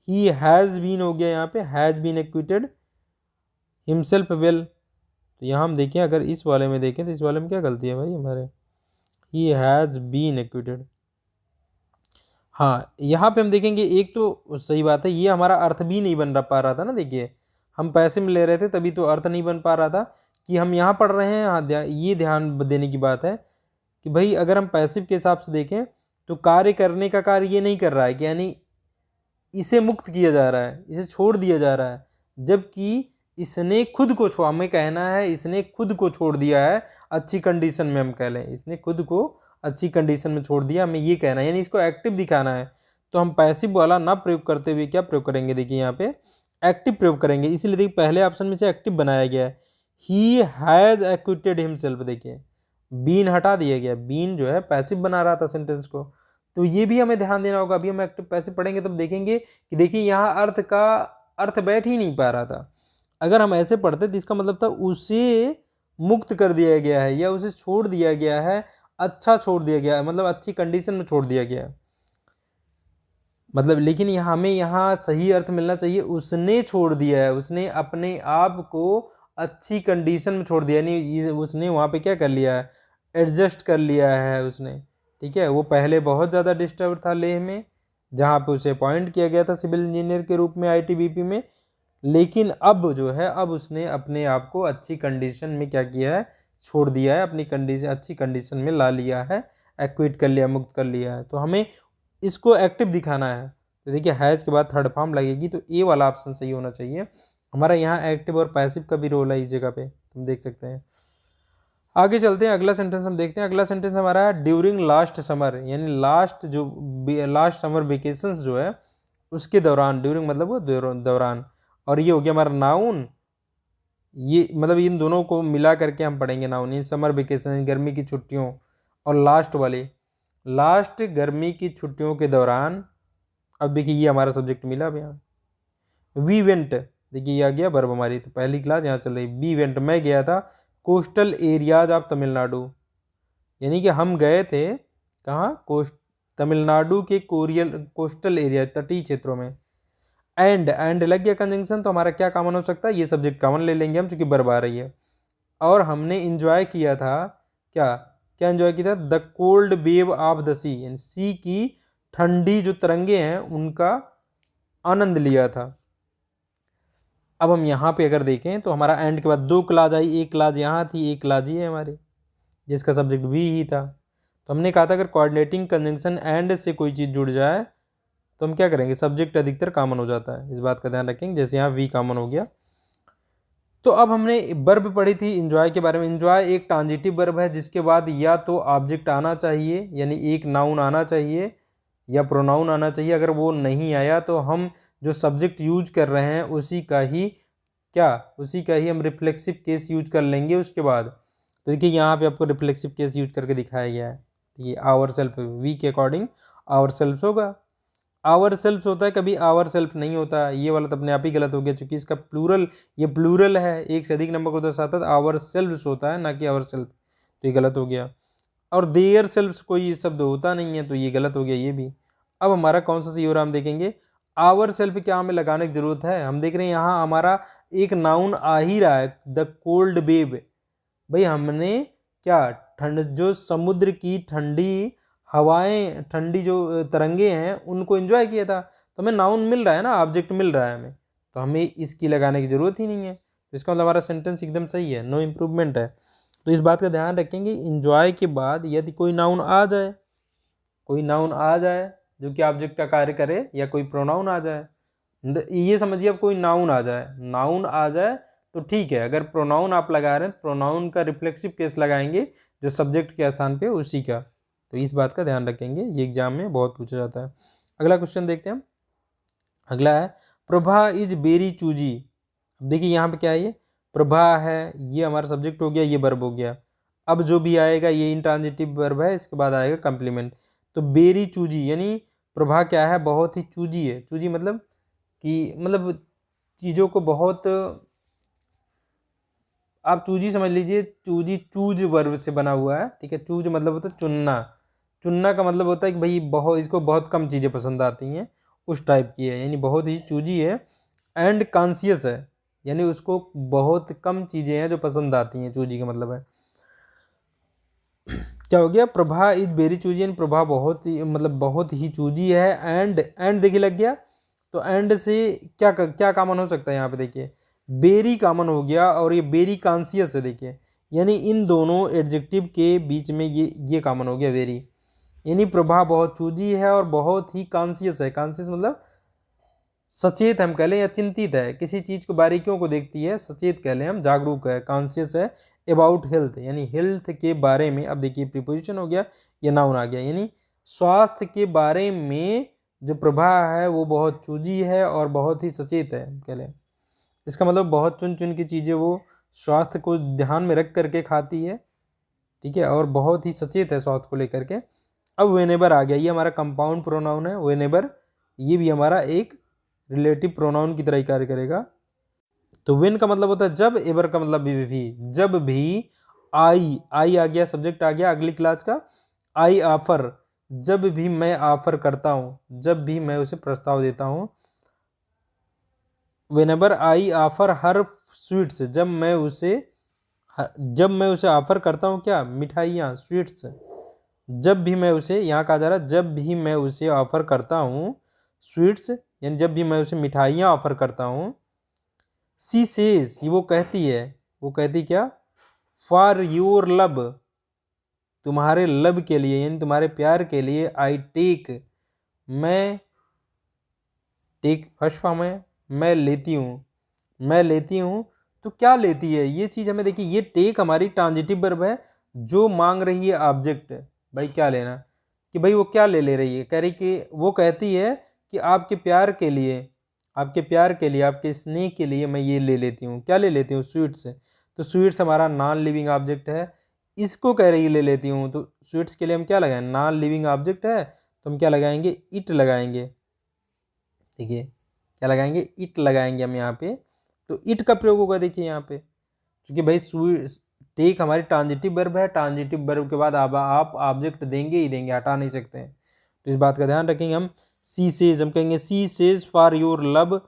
ही हैज़ बीन हो गया, यहाँ पे has been acquitted himself well. तो यहाँ हम देखें, अगर इस वाले में देखें तो इस वाले में क्या गलती है भाई हमारे, ही हैज़ बीन एक्विटेड। हाँ, यहाँ पे हम देखेंगे, एक तो सही बात है, ये हमारा अर्थ भी नहीं बन पा रहा था ना, देखिए हम पैसे में ले रहे थे तभी तो अर्थ नहीं बन पा रहा था कि हम यहाँ पढ़ रहे हैं। हाँ, ये ध्यान देने की बात है कि भाई अगर हम पैसिव के हिसाब से देखें तो कार्य करने का कार्य ये नहीं कर रहा है कि, यानी इसे मुक्त किया जा रहा है, इसे छोड़ दिया जा रहा है, जबकि इसने खुद को छोड़ा, हमें कहना है इसने खुद को छोड़ दिया है अच्छी कंडीशन में, हम कह लें इसने खुद को अच्छी कंडीशन में छोड़ दिया, हमें ये कहना है, यानी इसको एक्टिव दिखाना है। तो हम पैसिव वाला ना प्रयोग करते हुए क्या प्रयोग करेंगे, देखिए यहाँ पे एक्टिव प्रयोग करेंगे, इसलिए देखिए पहले ऑप्शन में से एक्टिव बनाया गया है, ही हैज़ एक्विटेड हिमसेल्फ, देखिए बीन हटा दिया गया, बीन जो है पैसिव बना रहा था सेंटेंस को, तो ये भी हमें ध्यान देना होगा। अभी हम एक्टिव पैसिव पढ़ेंगे तब देखेंगे कि देखिए यहाँ अर्थ बैठ ही नहीं पा रहा था। अगर हम ऐसे पढ़ते तो इसका मतलब था उसे मुक्त कर दिया गया है या उसे छोड़ दिया गया है, अच्छा छोड़ दिया गया है, मतलब अच्छी कंडीशन में छोड़ दिया गया है, मतलब, लेकिन यहाँ हमें यहाँ सही अर्थ मिलना चाहिए, उसने छोड़ दिया है, उसने अपने आप को अच्छी कंडीशन में छोड़ दिया, यानी उसने वहाँ पे क्या कर लिया है, एडजस्ट कर लिया है उसने। ठीक है, वो पहले बहुत ज़्यादा डिस्टर्ब था लेह में, जहाँ पे उसे अपॉइंट किया गया था सिविल इंजीनियर के रूप में आईटीबीपी में, लेकिन अब जो है, अब उसने अपने आप को अच्छी कंडीशन में क्या किया है, छोड़ दिया है, अपनी कंडीशन अच्छी कंडीशन में ला लिया है, एक्विट कर लिया, मुक्त कर लिया है। तो हमें इसको एक्टिव दिखाना है, तो देखिए हैज़ के बाद थर्ड फॉर्म लगेगी, तो ए वाला ऑप्शन सही होना चाहिए हमारा। यहाँ एक्टिव और पैसिव का भी रोल है इस जगह पे, तुम देख सकते हैं। आगे चलते हैं, अगला सेंटेंस हम देखते हैं। अगला सेंटेंस हमारा है ड्यूरिंग लास्ट समर, यानी लास्ट समर वेकेशंस जो है उसके दौरान, ड्यूरिंग मतलब वो दौरान, और ये हो गया हमारा नाउन, ये मतलब इन दोनों को मिला करके हम पढ़ेंगे नाउन, इन समर वेकेशन गर्मी की छुट्टियों, और लास्ट गर्मी की छुट्टियों के दौरान। अब देखिए ये हमारा सब्जेक्ट मिला अब यहाँ, वी वेंट, देखिए ये आ गया वर्ब हमारी, तो पहली क्लास यहाँ चल रही। बी इवेंट, मैं गया था कोस्टल एरियाज ऑफ तमिलनाडु, यानी कि हम गए थे कहाँ, तमिलनाडु के कोस्टल एरिया, तटीय क्षेत्रों में। एंड लग गया कंजंक्शन, तो हमारा क्या कॉमन हो सकता है, ये सब्जेक्ट कॉमन ले लेंगे हम, चूंकि वर्ब आ रही है। और हमने इंजॉय किया था, क्या क्या इंजॉय किया था, the cold wave of the sea, यानी सी की ठंडी जो तरंगे हैं उनका आनंद लिया था। अब हम यहाँ पे अगर देखें तो हमारा एंड के बाद दो क्लाज आई, एक क्लाज यहाँ थी, एक क्लाज ही है हमारी, जिसका सब्जेक्ट वी ही था। तो हमने कहा था अगर कोऑर्डिनेटिंग कंजंक्शन एंड से कोई चीज़ जुड़ जाए तो हम क्या करेंगे, सब्जेक्ट अधिकतर कॉमन हो जाता है, इस बात का ध्यान रखेंगे। जैसे यहाँ वी कॉमन हो गया। तो अब हमने वर्ब पढ़ी थी इंजॉय के बारे में। इंजॉय एक ट्रांजिटिव वर्ब है जिसके बाद या तो ऑब्जेक्ट आना चाहिए, यानी एक नाउन आना चाहिए या प्रोनाउन आना चाहिए। अगर वो नहीं आया तो हम जो सब्जेक्ट यूज कर रहे हैं उसी का ही हम रिफ्लेक्सिव केस यूज कर लेंगे उसके बाद। तो देखिए यहाँ पे आपको रिफ्लेक्सिव केस यूज करके दिखाया गया है। ये आवर सेल्फ, वी के अकॉर्डिंग आवर सेल्फ होगा। आवर सेल्फ होता है, कभी आवर सेल्फ नहीं होता। ये वाला तो अपने आप ही गलत हो गया, क्योंकि इसका प्लूरल, ये प्लूरल है, एक से अधिक नंबर को दर्शाता है। आवर सेल्फ होता है, ना कि आवर सेल्फ, तो ये गलत हो गया। और देयर सेल्फ कोई शब्द होता नहीं है, तो ये गलत हो गया ये भी। अब हमारा कौन सा सही हो रहा है हम देखेंगे। आवर सेल्फ क्या हमें लगाने की जरूरत है, हम देख रहे हैं यहाँ हमारा एक नाउन आ ही रहा है, द कोल्ड वेव। भाई हमने क्या, ठंड, जो समुद्र की ठंडी हवाएं, ठंडी जो तरंगे हैं उनको एंजॉय किया था। तो हमें नाउन मिल रहा है ना, ऑब्जेक्ट मिल रहा है हमें, तो हमें इसकी लगाने की जरूरत ही नहीं है। तो इसका मतलब हमारा सेंटेंस एकदम सही है, नो इम्प्रूवमेंट है। तो इस बात का ध्यान रखेंगे, इंजॉय के बाद यदि कोई नाउन आ जाए, जो कि ऑब्जेक्ट का कार्य करे, या कोई प्रोनाउन आ जाए, ये समझिए अब कोई नाउन आ जाए तो ठीक है। अगर प्रोनाउन आप लगा रहे हैं, प्रोनाउन का रिफ्लेक्सिव केस लगाएंगे जो सब्जेक्ट के स्थान पे उसी का। तो इस बात का ध्यान रखेंगे, ये एग्जाम में बहुत पूछा जाता है। अगला क्वेश्चन देखते हैं हम। अगला है प्रभा इज वेरी चूजी। देखिए यहाँ पे क्या है, ये प्रभा है, ये हमारा सब्जेक्ट हो गया, ये वर्ब हो गया। अब जो भी आएगा ये इंट्रांजिटिव वर्ब है, इसके बाद आएगा कंप्लीमेंट। तो वेरी चूजी यानी प्रभा क्या है, बहुत ही चूजी है। चूजी मतलब कि चीज़ों को बहुत, आप चूजी समझ लीजिए। चूजी चूज वर्ब से बना हुआ है, ठीक है। चूज मतलब होता है चुनना, चुनना का मतलब होता है कि भाई इसको बहुत कम चीज़ें पसंद आती हैं, उस टाइप की है, यानी बहुत ही चूजी है। एंड कॉन्शियस है, यानी उसको बहुत कम चीज़ें हैं जो पसंद आती हैं, चूजी का मतलब है। क्या हो गया, प्रभा इज वेरी चूजी, यानी प्रभा बहुत ही चूजी है। एंड देखिए लग गया, तो एंड से क्या कॉमन हो सकता है यहाँ पे, देखिए बेरी कॉमन हो गया, और ये बेरी कॉन्शियस है। देखिए यानी इन दोनों एडजेक्टिव के बीच में ये कॉमन हो गया वेरी, यानी प्रभा बहुत चूजी है और बहुत ही कॉन्शियस है। कॉन्शियस मतलब सचेत हम कह लें, या चिंतित है, किसी चीज़ को बारीकियों को देखती है, सचेत कह लें हम, जागरूक है, कॉन्शियस है अबाउट हेल्थ, यानी हेल्थ के बारे में। अब देखिए प्रीपोजिशन हो गया, ये नाउन आ गया, यानी स्वास्थ्य के बारे में जो प्रभा है वो बहुत चूजी है और बहुत ही सचेत है कह लें। इसका मतलब बहुत चुन चुन की चीज़ें वो स्वास्थ्य को ध्यान में रख करके खाती है, ठीक है, और बहुत ही सचेत है स्वास्थ्य को लेकर के। अब वेनेबर आ गया, ये हमारा कंपाउंड प्रोनाउन है वेनेबर, ये भी हमारा एक रिलेटिव प्रोनाउन की तरह ही कार्य करेगा। तो वेन का मतलब होता है जब, एवर का मतलब भी, जब भी। आई आ गया, सब्जेक्ट आ गया अगली क्लास का। आई ऑफर, जब भी मैं ऑफर करता हूँ, जब भी मैं उसे प्रस्ताव देता हूँ। Whenever I offer her sweets, जब मैं उसे ऑफर करता हूँ क्या, मिठाइयाँ, स्वीट्स। जब भी मैं उसे, यहाँ कहा जा रहा है जब भी मैं उसे ऑफर करता हूँ स्वीट्स, यानी जब भी मैं उसे मिठाइयाँ ऑफर करता हूँ। सी सेज, वो कहती क्या, फॉर योर लव, तुम्हारे लव के लिए, यानी तुम्हारे प्यार के लिए। आई टेक, मैं, टेक फर्स्ट फॉर्म है, मैं लेती हूँ। तो क्या लेती है ये चीज़ हमें, देखिए ये टेक हमारी ट्रांजिटिव वर्ब है जो मांग रही है ऑब्जेक्ट। भाई क्या लेना, कि भाई वो क्या ले रही है, कह रही कि वो कहती है कि आपके प्यार के लिए, आपके स्नेह के लिए मैं ये ले लेती हूँ। क्या ले लेती हूँ, स्वीट्स। तो स्वीट्स हमारा नॉन लिविंग ऑब्जेक्ट है, इसको कह रही ले लेती हूँ। तो स्वीट्स के लिए हम क्या लगाएं, नॉन लिविंग ऑब्जेक्ट है, तो हम क्या लगाएंगे, इट लगाएंगे। देखिए क्या लगाएंगे, इट लगाएंगे हम यहाँ पे। तो इट का प्रयोग होगा देखिए यहाँ पे, क्योंकि भाई टेक हमारी ट्रांजिटिव वर्ब है, ट्रांजिटिव वर्ब के बाद आप ऑब्जेक्ट देंगे ही देंगे, हटा नहीं सकते हैं, तो इस बात का ध्यान रखेंगे हम। सी सेज, हम कहेंगे she says for your love,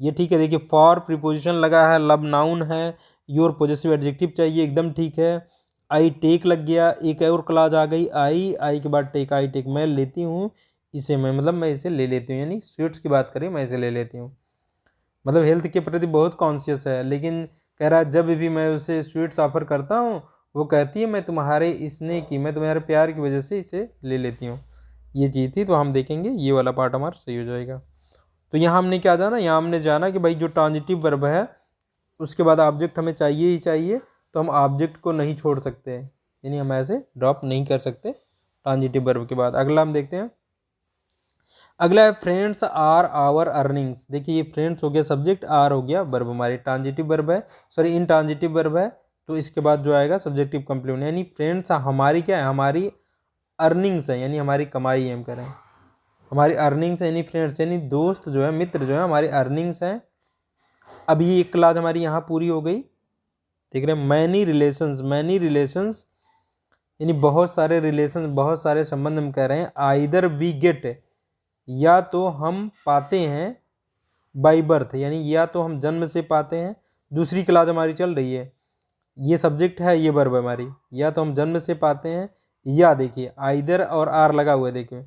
ये ठीक है। देखिए फॉर प्रीपोजिशन लगा है, लव नाउन है, योर पॉजेसिव एडजेक्टिव चाहिए, एकदम ठीक है। आई टेक लग गया, एक और क्लॉज आ गई, आई के बाद टेक, आई टेक मैं लेती हूँ इसे, मैं इसे ले लेती हूँ, यानी स्वीट्स की बात करें मैं इसे ले लेती हूँ, मतलब हेल्थ के प्रति बहुत कॉन्शियस है, लेकिन कह रहा है जब भी मैं उसे स्वीट्स ऑफर करता हूँ वो कहती है मैं तुम्हारे मैं तुम्हारे प्यार की वजह से इसे ले लेती हूँ, ये चीज़ थी। तो हम देखेंगे ये वाला पार्ट हमारा सही हो जाएगा। तो यहाँ हमने क्या जाना, यहाँ हमने जाना कि भाई जो ट्रांजिटिव वर्ब है उसके बाद ऑब्जेक्ट हमें चाहिए ही चाहिए, तो हम ऑब्जेक्ट को नहीं छोड़ सकते, यानी हम ऐसे ड्रॉप नहीं कर सकते ट्रांजिटिव वर्ब के बाद। अगला हम देखते हैं, अगला है फ्रेंड्स आर आवर अर्निंग्स। देखिए ये फ्रेंड्स हो गया सब्जेक्ट, आर हो गया वर्ब, हमारी ट्रांजिटिव वर्ब है, सॉरी इनट्रांजिटिव वर्ब है, तो इसके बाद जो आएगा सब्जेक्टिव कंप्लीमेंट, यानी फ्रेंड्स हमारी क्या है, हमारी अर्निंग्स है, यानी हमारी कमाई है, हम कह रहे हैं हमारी अर्निंग्स है, यानी फ्रेंड्स यानी दोस्त जो है, मित्र जो है, हमारी अर्निंग्स है। अब ये एक क्लास हमारी यहाँ पूरी हो गई, देख रहे हैं मैनी रिलेशंस यानी बहुत सारे रिलेशन, बहुत सारे संबंध हम कह रहे हैं। आइदर वी गेट, या तो हम पाते हैं, बाई बर्थ यानी या तो हम जन्म से पाते हैं, दूसरी क्लास हमारी चल रही है, ये सब्जेक्ट है, ये वर्ब है हमारी, या तो हम जन्म से पाते हैं, या देखिए आइदर और आर लगा हुआ है, देखिए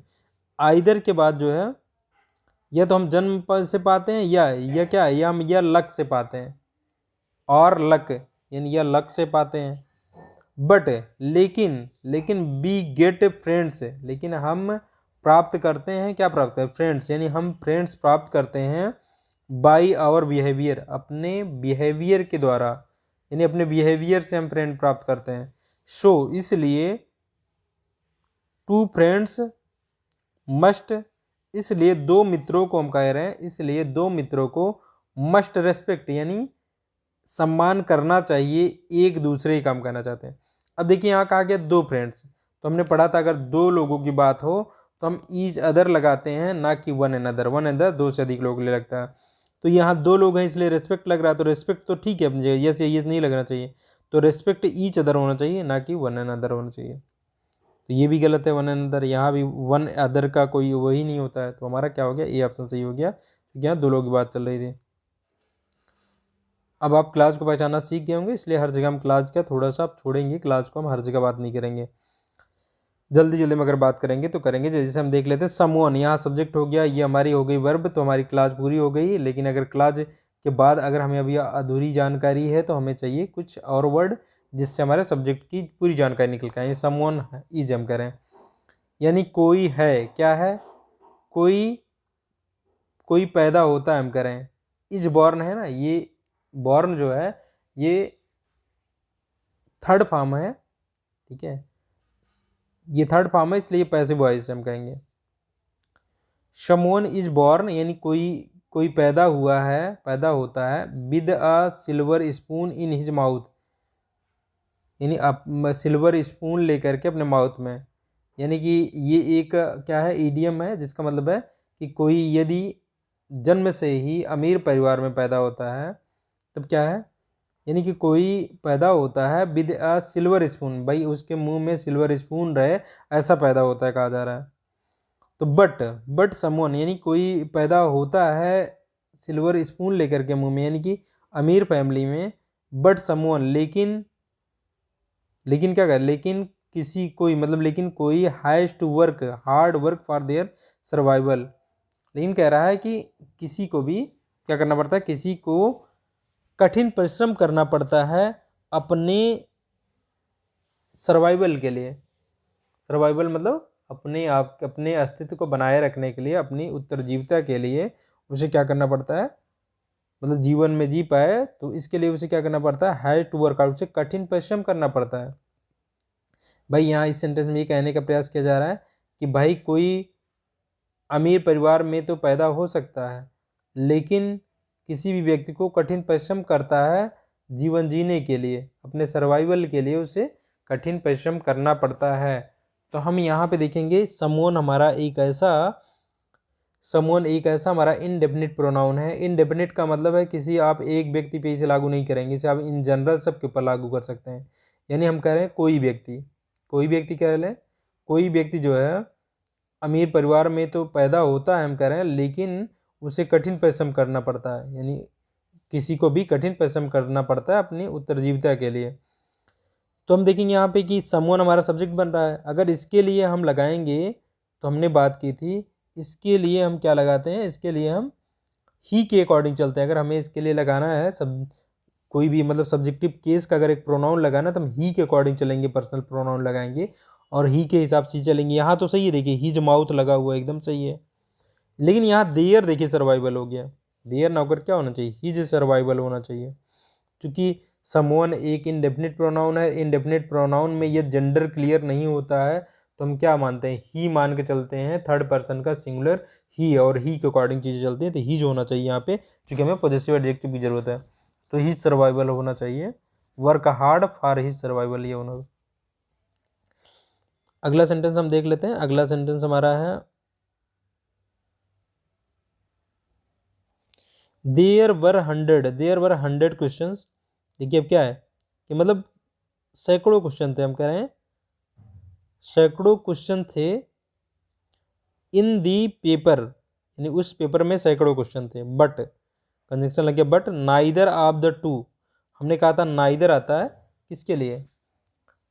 आइदर के बाद जो है या तो हम जन्म से पाते हैं, या क्या है, या हम या लक से पाते हैं, और लक यानी या लक से पाते हैं। बट लेकिन बी गेट फ्रेंड्स, लेकिन हम प्राप्त करते हैं, क्या प्राप्त है, फ्रेंड्स, यानी हम फ्रेंड्स प्राप्त करते हैं बाई आवर बिहेवियर, अपने बिहेवियर के द्वारा, यानी अपने बिहेवियर से हम फ्रेंड प्राप्त करते हैं। सो इसलिए टू फ्रेंड्स मस्ट, इसलिए दो मित्रों को हम कह रहे हैं, इसलिए दो मित्रों को मस्ट रेस्पेक्ट यानी सम्मान करना चाहिए, एक दूसरे का हम कहना चाहते हैं। अब देखिए यहाँ कहा गया दो फ्रेंड्स, तो हमने पढ़ा था अगर दो लोगों की बात हो तो हम ईच अदर लगाते हैं, ना कि वन अनदर दो से अधिक लोग ले लगता है। तो यहाँ दो लोग हैं इसलिए रेस्पेक्ट लग रहा है, तो रेस्पेक्ट तो ठीक है अपनी जगह, यस ये नहीं लगना चाहिए, तो रेस्पेक्ट ईच अदर होना चाहिए, ना कि वन अनदर होना चाहिए। तो ये भी गलत है, वन अनदर, यहाँ भी वन अदर का कोई वही नहीं होता है, तो हमारा क्या हो गया, ए ऑप्शन सही हो गया, क्योंकि यहाँ दो लोगों की बात चल रही थी। अब आप क्लास को पहचानना सीख गए होंगे, इसलिए हर जगह हम क्लास का थोड़ा सा आप छोड़ेंगे, क्लास को हम हर जगह बात नहीं करेंगे, जल्दी में अगर बात करेंगे तो करेंगे। जैसे हम देख लेते हैं समवन, यहाँ सब्जेक्ट हो गया, ये हमारी हो गई वर्ब, तो हमारी क्लास पूरी हो गई। लेकिन अगर क्लास के बाद अगर हमें अभी अधूरी जानकारी है तो हमें चाहिए कुछ और वर्ड जिससे हमारे सब्जेक्ट की पूरी जानकारी निकल के आए। समवन इज हम करें, यानी कोई है, क्या है, कोई पैदा होता है हम करें, इज बॉर्न है ना, ये बॉर्न जो है ये थर्ड फॉर्म है, ठीक है, ये थर्ड फॉर्म है इसलिए पैसिव वॉइस हम कहेंगे। समवन इज बॉर्न यानी कोई पैदा हुआ है, पैदा होता है, with a silver spoon in his mouth, यानी आप सिल्वर स्पून लेकर के अपने माउथ में, यानी कि ये एक क्या है, ईडियम है, जिसका मतलब है कि कोई यदि जन्म से ही अमीर परिवार में पैदा होता है तब क्या है, यानी कि कोई पैदा होता है विद अ सिल्वर स्पून, भाई उसके मुंह में सिल्वर स्पून रहे, ऐसा पैदा होता है कहा जा रहा है। तो बट समवन यानी कोई पैदा होता है सिल्वर स्पून लेकर के मुंह में, यानी कि अमीर फैमिली में, बट समवन लेकिन क्या कर, लेकिन किसी कोई मतलब लेकिन कोई has to work hard work for their survival, लेकिन कह रहा है कि किसी को भी क्या करना पड़ता है, किसी को कठिन परिश्रम करना पड़ता है अपने सर्वाइवल के लिए। सर्वाइवल मतलब अपने अस्तित्व को बनाए रखने के लिए, अपनी उत्तरजीविता के लिए उसे क्या करना पड़ता है, मतलब जीवन में जी पाए तो इसके लिए उसे क्या करना पड़ता है, हैज टू वर्क आउट, उसे कठिन परिश्रम करना पड़ता है। भाई यहाँ इस सेंटेंस में ये कहने का प्रयास किया जा रहा है कि भाई कोई अमीर परिवार में तो पैदा हो सकता है, लेकिन किसी भी व्यक्ति को कठिन परिश्रम करता है जीवन जीने के लिए, अपने सर्वाइवल के लिए उसे कठिन परिश्रम करना पड़ता है। तो हम यहाँ पे देखेंगे समवन हमारा एक ऐसा समवन एक ऐसा हमारा इनडेफिनिट प्रोनाउन है। इनडेफिनिट का मतलब है किसी आप एक व्यक्ति पे इसे लागू नहीं करेंगे, इसे आप इन जनरल सबके ऊपर लागू कर सकते हैं। यानी हम कह रहे हैं कोई व्यक्ति कह लें, कोई व्यक्ति जो है अमीर परिवार में तो पैदा होता है हम कह रहे हैं, लेकिन उसे कठिन परिश्रम करना पड़ता है। यानी किसी को भी कठिन परिश्रम करना पड़ता है अपनी उत्तरजीविता के लिए। तो हम देखेंगे यहाँ पे कि समवन हमारा सब्जेक्ट बन रहा है। अगर इसके लिए हम लगाएंगे तो हमने बात की थी, इसके लिए हम क्या लगाते हैं, इसके लिए हम ही के अकॉर्डिंग चलते हैं। अगर हमें इसके लिए लगाना है सब कोई भी मतलब सब्जेक्टिव केस का अगर एक प्रोनाउन लगाना तो हम ही के अकॉर्डिंग चलेंगे, पर्सनल प्रोनाउन लगाएंगे और ही के हिसाब से चलेंगे। यहाँ तो सही है, देखिए हिज माउथ लगा हुआ एकदम सही है, लेकिन यहाँ देयर देखिए सर्वाइवल हो गया। देयर ना होकर क्या होना चाहिए, हिज सर्वाइवल होना चाहिए, क्योंकि समवन एक इनडेफिनिट प्रोनाउन है। इनडेफिनिट प्रोनाउन में ये जेंडर क्लियर नहीं होता है तो हम क्या मानते हैं, ही मान के चलते हैं, थर्ड पर्सन का सिंगुलर ही, और ही के अकॉर्डिंग चीज़ें चलती हैं तो हीज होना चाहिए यहाँ पे, क्योंकि हमें पॉजिटिव एडजेक्टिव की जरूरत है। तो हिज सर्वाइवल होना चाहिए, work hard for his survival ये होना। अगला सेंटेंस हम देख लेते हैं। अगला सेंटेंस हमारा है देयर वर 100 क्वेश्चंस। देखिए अब क्या है कि मतलब सैकड़ों क्वेश्चन थे, हम कह रहे हैं सैकड़ों क्वेश्चन थे इन दी पेपर, यानी उस पेपर में सैकड़ों क्वेश्चन थे। बट कंजंक्शन लग गया but, neither of the two. हमने कहा था नाइदर आता है किसके लिए,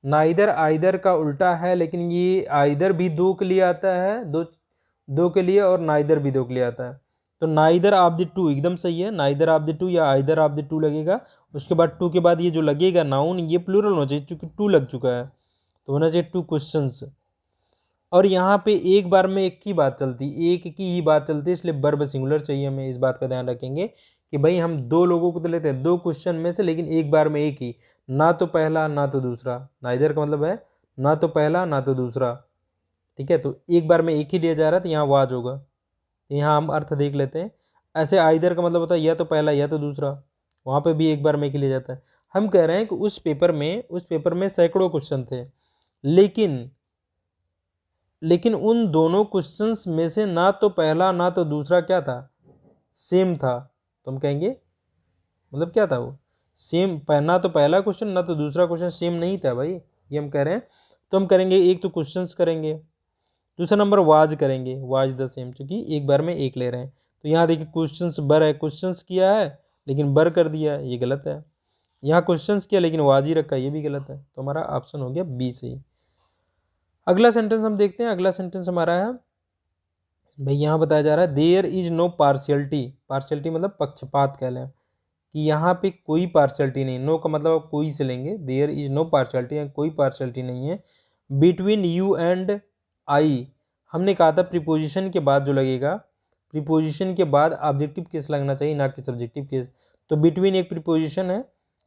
नाइदर आइदर का उल्टा है, लेकिन ये आइदर भी दो के लिए आता है, दो के लिए, और नाइदर भी दो के लिए आता है। तो नाइदर ऑफ द टू एकदम सही है, नाइदर ऑफ द टू या आइदर ऑफ द टू लगेगा। उसके बाद टू के बाद ये जो लगेगा नाउन, ये प्लूरल होना चाहिए क्योंकि टू लग चुका है, तो होना चाहिए टू क्वेश्चंस। और यहाँ पे एक बार में एक की बात चलती, एक की ही बात चलती है, इसलिए वर्ब सिंगुलर चाहिए। हमें इस बात का ध्यान रखेंगे कि भाई हम दो लोगों को तो लेते हैं दो क्वेश्चन में से, लेकिन एक बार में एक ही, ना तो पहला ना तो दूसरा। नाइदर का मतलब है ना तो पहला ना तो दूसरा, ठीक है। तो एक बार में एक ही लिया जा रहा है तो यहाँ वाज होगा। यहाँ हम अर्थ देख लेते हैं। ऐसे आइदर का मतलब होता है या तो पहला या तो दूसरा, वहाँ पे भी एक बार में एक ही लिया जाता है। हम कह रहे हैं कि उस पेपर में सैकड़ों क्वेश्चन थे, लेकिन उन दोनों क्वेश्चंस में से ना तो पहला ना तो दूसरा क्या था, सेम था। तो हम कहेंगे मतलब क्या था वो, सेम, ना तो पहला क्वेश्चन ना तो दूसरा क्वेश्चन सेम नहीं था भाई, ये हम कह रहे हैं। तो हम करेंगे एक तो क्वेश्चंस करेंगे, दूसरा नंबर वाज करेंगे, वाज द सेम, क्योंकि एक बार में एक ले रहे हैं। तो यहाँ देखिए क्वेश्चंस बर है, क्वेश्चंस किया है लेकिन बर कर दिया, ये गलत है। यहाँ क्वेश्चंस किया लेकिन वाज ही रखा, ये भी गलत है। तो हमारा ऑप्शन हो गया बी सही। अगला सेंटेंस हम देखते हैं। अगला सेंटेंस हमारा है भाई, यहाँ बताया जा रहा है there is no partiality. Partiality मतलब पक्षपात कह लें, कि यहाँ पे कोई पार्शियलिटी नहीं। नो का मतलब आप कोई से लेंगे, देयर इज नो पार्शियलिटी, कोई पार्शियलिटी नहीं है बिटवीन यू एंड आई। हमने कहा था प्रीपोजिशन के बाद जो लगेगा, प्रीपोजिशन के बाद ऑब्जेक्टिव केस लगना चाहिए, ना कि सब्जेक्टिव केस। तो बिटवीन एक प्रीपोजिशन है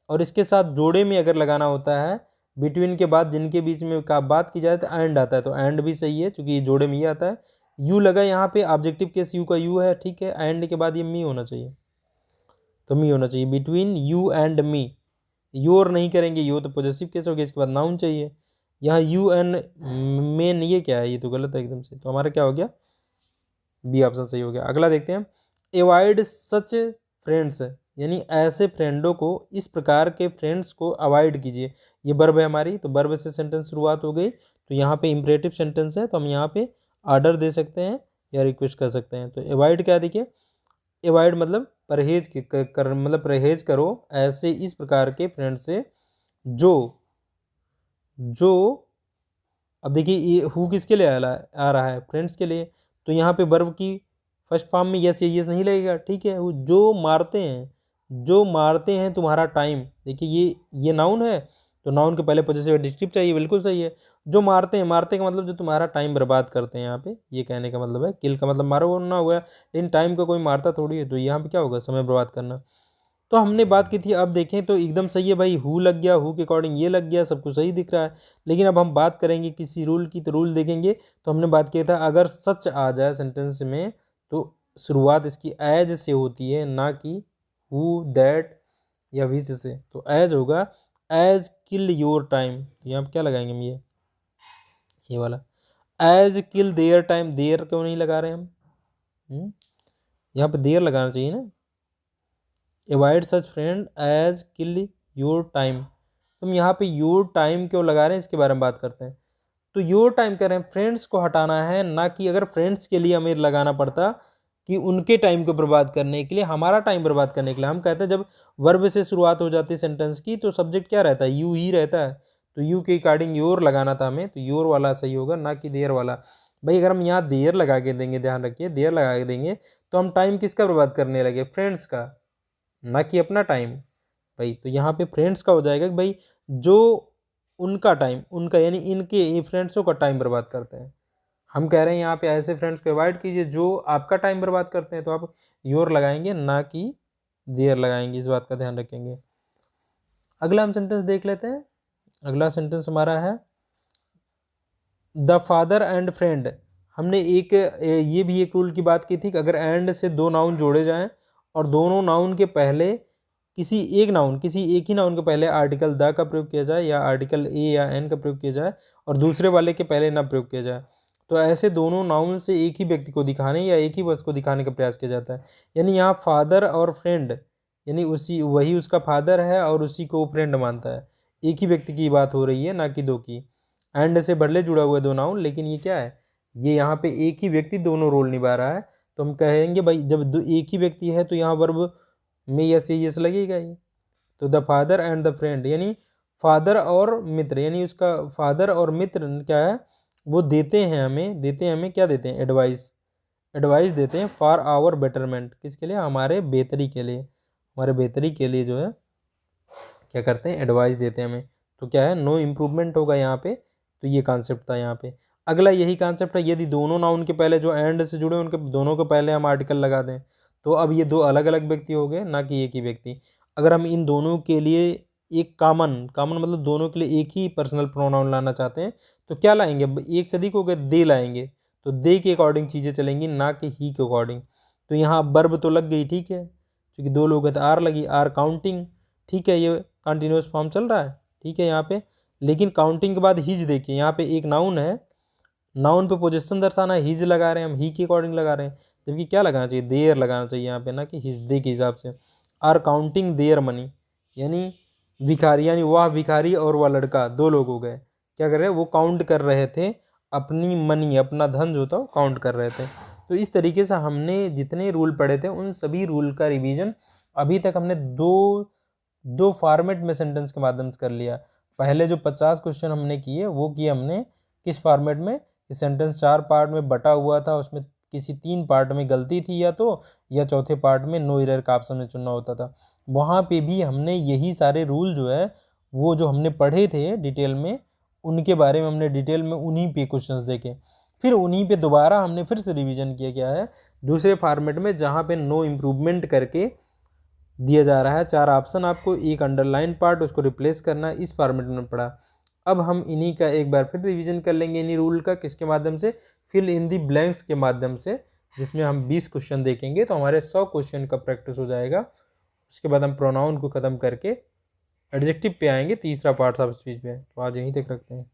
और इसके साथ जोड़े में अगर लगाना होता है, बिटवीन के बाद जिनके बीच में का बात की जाए तो एंड आता है, तो एंड भी सही है क्योंकि ये जोड़े में ही आता है। यू लगा यहाँ पे, ऑब्जेक्टिव केस यू का यू है, ठीक है। एंड के बाद ये मी होना चाहिए, तो मी होना चाहिए between you and me. Your नहीं करेंगे, यो तो पॉजेसिव केस हो गया, इसके बाद नाउन चाहिए। यहाँ यू एंड मेन, ये क्या है, ये तो गलत है एकदम से। तो हमारा क्या हो गया, बी ऑप्शन सही हो गया। अगला देखते हैं, एवॉइड सच फ्रेंड्स, यानी ऐसे फ्रेंडों को, इस प्रकार के फ्रेंड्स को अवॉइड कीजिए। ये वर्ब है हमारी, तो वर्ब से सेंटेंस शुरुआत हो गई। तो यहाँ पे इंपरेटिव सेंटेंस है, तो हम यहाँ पे ऑर्डर दे सकते हैं या रिक्वेस्ट कर सकते हैं। तो एवॉइड क्या देखिए, एवॉइड मतलब परहेज कर मतलब परहेज करो ऐसे इस प्रकार के फ्रेंड से जो जो अब देखिए ये हु किसके लिए आ रहा है, फ्रेंड्स के लिए। तो यहाँ पे वर्ब की फर्स्ट फॉर्म में यस या यस नहीं लगेगा, ठीक है। वो जो मारते हैं तुम्हारा टाइम, देखिए ये नाउन है, तो नाउन के पहले पॉजेसिव एडजेक्टिव चाहिए, बिल्कुल सही है। जो मारते हैं, मारते का मतलब जो तुम्हारा टाइम बर्बाद करते हैं, यहाँ पे ये कहने का मतलब है। किल का मतलब मारो ना हुआ, लेकिन टाइम को कोई मारता थोड़ी है, तो यहाँ पे क्या होगा, समय बर्बाद करना। तो हमने बात की थी, अब देखें तो एकदम सही है भाई, हु लग गया, हु के अकॉर्डिंग ये लग गया, सब कुछ सही दिख रहा है। लेकिन अब हम बात करेंगे किसी रूल की, तो रूल देखेंगे। तो हमने बात किया था अगर सच आ जाए सेंटेंस में तो शुरुआत इसकी एज से होती है, ना कि हु दैट या विच से। तो एज होगा, एज किल योर टाइम। तो यहाँ पे क्या लगाएंगे हम, ये वाला as kill their time. Their क्यों नहीं लगा रहे हम, यहाँ पे देयर लगाना चाहिए ना। Avoid such friend as kill your time. तुम यहाँ पे योर टाइम क्यों लगा रहे हैं, इसके बारे में बात करते हैं। तो योर टाइम कह रहे हैं फ्रेंड्स को हटाना है, ना कि अगर फ्रेंड्स के लिए हमें लगाना पड़ता कि उनके टाइम को बर्बाद करने के लिए, हमारा टाइम बर्बाद करने के लिए। हम कहते हैं जब वर्ब से शुरुआत हो जाती है सेंटेंस की तो सब्जेक्ट क्या रहता है, यू ही रहता है। तो यू के अकॉर्डिंग योर लगाना था हमें, तो योर वाला सही होगा, ना कि देयर वाला। भाई अगर हम यहाँ देयर लगा के देंगे, ध्यान रखिए देयर लगा के देंगे तो हम टाइम किसका बर्बाद करने लगे, फ्रेंड्स का, ना कि अपना टाइम। भाई तो यहाँ पे फ्रेंड्स का हो जाएगा कि भाई जो उनका टाइम, उनका यानी इनके फ्रेंड्सों का टाइम बर्बाद करते हैं। हम कह रहे हैं यहाँ पे ऐसे फ्रेंड्स को अवॉइड कीजिए जो आपका टाइम बर्बाद करते हैं, तो आप योर लगाएंगे ना कि देयर लगाएंगे, इस बात का ध्यान रखेंगे। अगला हम सेंटेंस देख लेते हैं। अगला सेंटेंस हमारा है द फादर एंड फ्रेंड। हमने एक ये भी एक रूल की बात की थी कि अगर एंड से दो नाउन जोड़े जाएं और दोनों नाउन के पहले किसी एक ही नाउन के पहले आर्टिकल द का प्रयोग किया जाए या आर्टिकल ए या एन का प्रयोग किया जाए और दूसरे वाले के पहले ना प्रयोग किया जाए, तो ऐसे दोनों नाउन से एक ही व्यक्ति को दिखाने या एक ही वस्तु को दिखाने का प्रयास किया जाता है। यानी यहाँ फादर और फ्रेंड यानी वही उसका फादर है और उसी को फ्रेंड मानता है। एक ही व्यक्ति की बात हो रही है, ना कि दो की। एंड से बदले जुड़ा हुआ है दो नाउन, लेकिन ये क्या है, ये यहाँ पे एक ही व्यक्ति दोनों रोल निभा रहा है। तो हम कहेंगे भाई जब एक ही व्यक्ति है तो यहाँ वर्ब में यस लगेगा ही। तो the father and the friend यानी फादर और मित्र, यानी उसका फादर और मित्र क्या है, वो देते हैं हमें क्या देते हैं, एडवाइस देते हैं फॉर आवर बेटरमेंट। किसके लिए, हमारे बेहतरी के लिए, हमारे बेहतरी के लिए जो है क्या करते हैं, एडवाइस देते हैं हमें। तो क्या है, नो इम्प्रूवमेंट होगा यहाँ पे। तो ये कॉन्सेप्ट था यहाँ पे। अगला यही कॉन्सेप्ट है, यदि दोनों नाउन के पहले जो एंड से जुड़े उनके दोनों के पहले हम आर्टिकल लगा दें तो अब ये दो अलग अलग व्यक्ति हो गए, ना कि एक ही व्यक्ति। अगर हम इन दोनों के लिए एक कॉमन मतलब दोनों के लिए एक ही पर्सनल प्रोनाउन लाना चाहते हैं तो क्या लाएंगे, एक से अधिक हो गए, दे लाएंगे। तो दे के अकॉर्डिंग चीज़ें चलेंगी, ना कि ही के अकॉर्डिंग। तो यहाँ वर्ब तो लग गई, ठीक है, क्योंकि दो लोग हैं तो आर लगी, आर काउंटिंग, ठीक है, ये कंटिन्यूस फॉर्म चल रहा है, ठीक है यहाँ पे। लेकिन काउंटिंग के बाद हिज देखिए, यहाँ पे एक नाउन है, नाउन पे पोजीशन दर्शाना है, हिज लगा रहे हैं हम, ही के अकॉर्डिंग लगा रहे हैं, जबकि क्या लगाना चाहिए, देयर लगाना चाहिए यहाँ पे, ना कि हिज दे के हिसाब से। आर काउंटिंग देयर मनी, यानी भिखारी, यानी वह भिखारी और वह लड़का दो लोग हो गए, क्या कर रहे हैं, वो काउंट कर रहे थे अपनी मनी, अपना धन जो था काउंट कर रहे थे। तो इस तरीके से हमने जितने रूल पढ़े थे उन सभी रूल का रिवीजन अभी तक हमने दो फॉर्मेट में सेंटेंस के माध्यम से कर लिया। पहले जो 50 क्वेश्चन हमने किए वो किए हमने किस फॉर्मेट में, इस सेंटेंस 4 पार्ट में बटा हुआ था, उसमें किसी 3 पार्ट में गलती थी या चौथे पार्ट में नो एरर का ऑप्शन में चुनना होता था। वहाँ पे भी हमने यही सारे रूल जो है वो जो हमने पढ़े थे डिटेल में, उनके बारे में हमने डिटेल में उन्हीं पे क्वेश्चंस देखे, फिर उन्हीं पे दोबारा हमने फिर से रिवीजन किया, क्या है, दूसरे फॉर्मेट में, जहाँ पे नो इम्प्रूवमेंट करके दिया जा रहा है। 4 ऑप्शन आपको, एक अंडरलाइन पार्ट उसको रिप्लेस करना है, इस फॉर्मेट में पढ़ा। अब हम इन्हीं का एक बार फिर रिवीजन कर लेंगे, इन्हीं रूल का, किसके माध्यम से, फिल इन दी ब्लैंक्स के माध्यम से, जिसमें हम 20 क्वेश्चन देखेंगे तो हमारे 100 क्वेश्चन का प्रैक्टिस हो जाएगा। उसके बाद हम प्रोनाउन को ख़त्म करके एडजेक्टिव पे आएंगे, तीसरा पार्ट ऑफ स्पीच में। तो आज यहीं तक रखते हैं।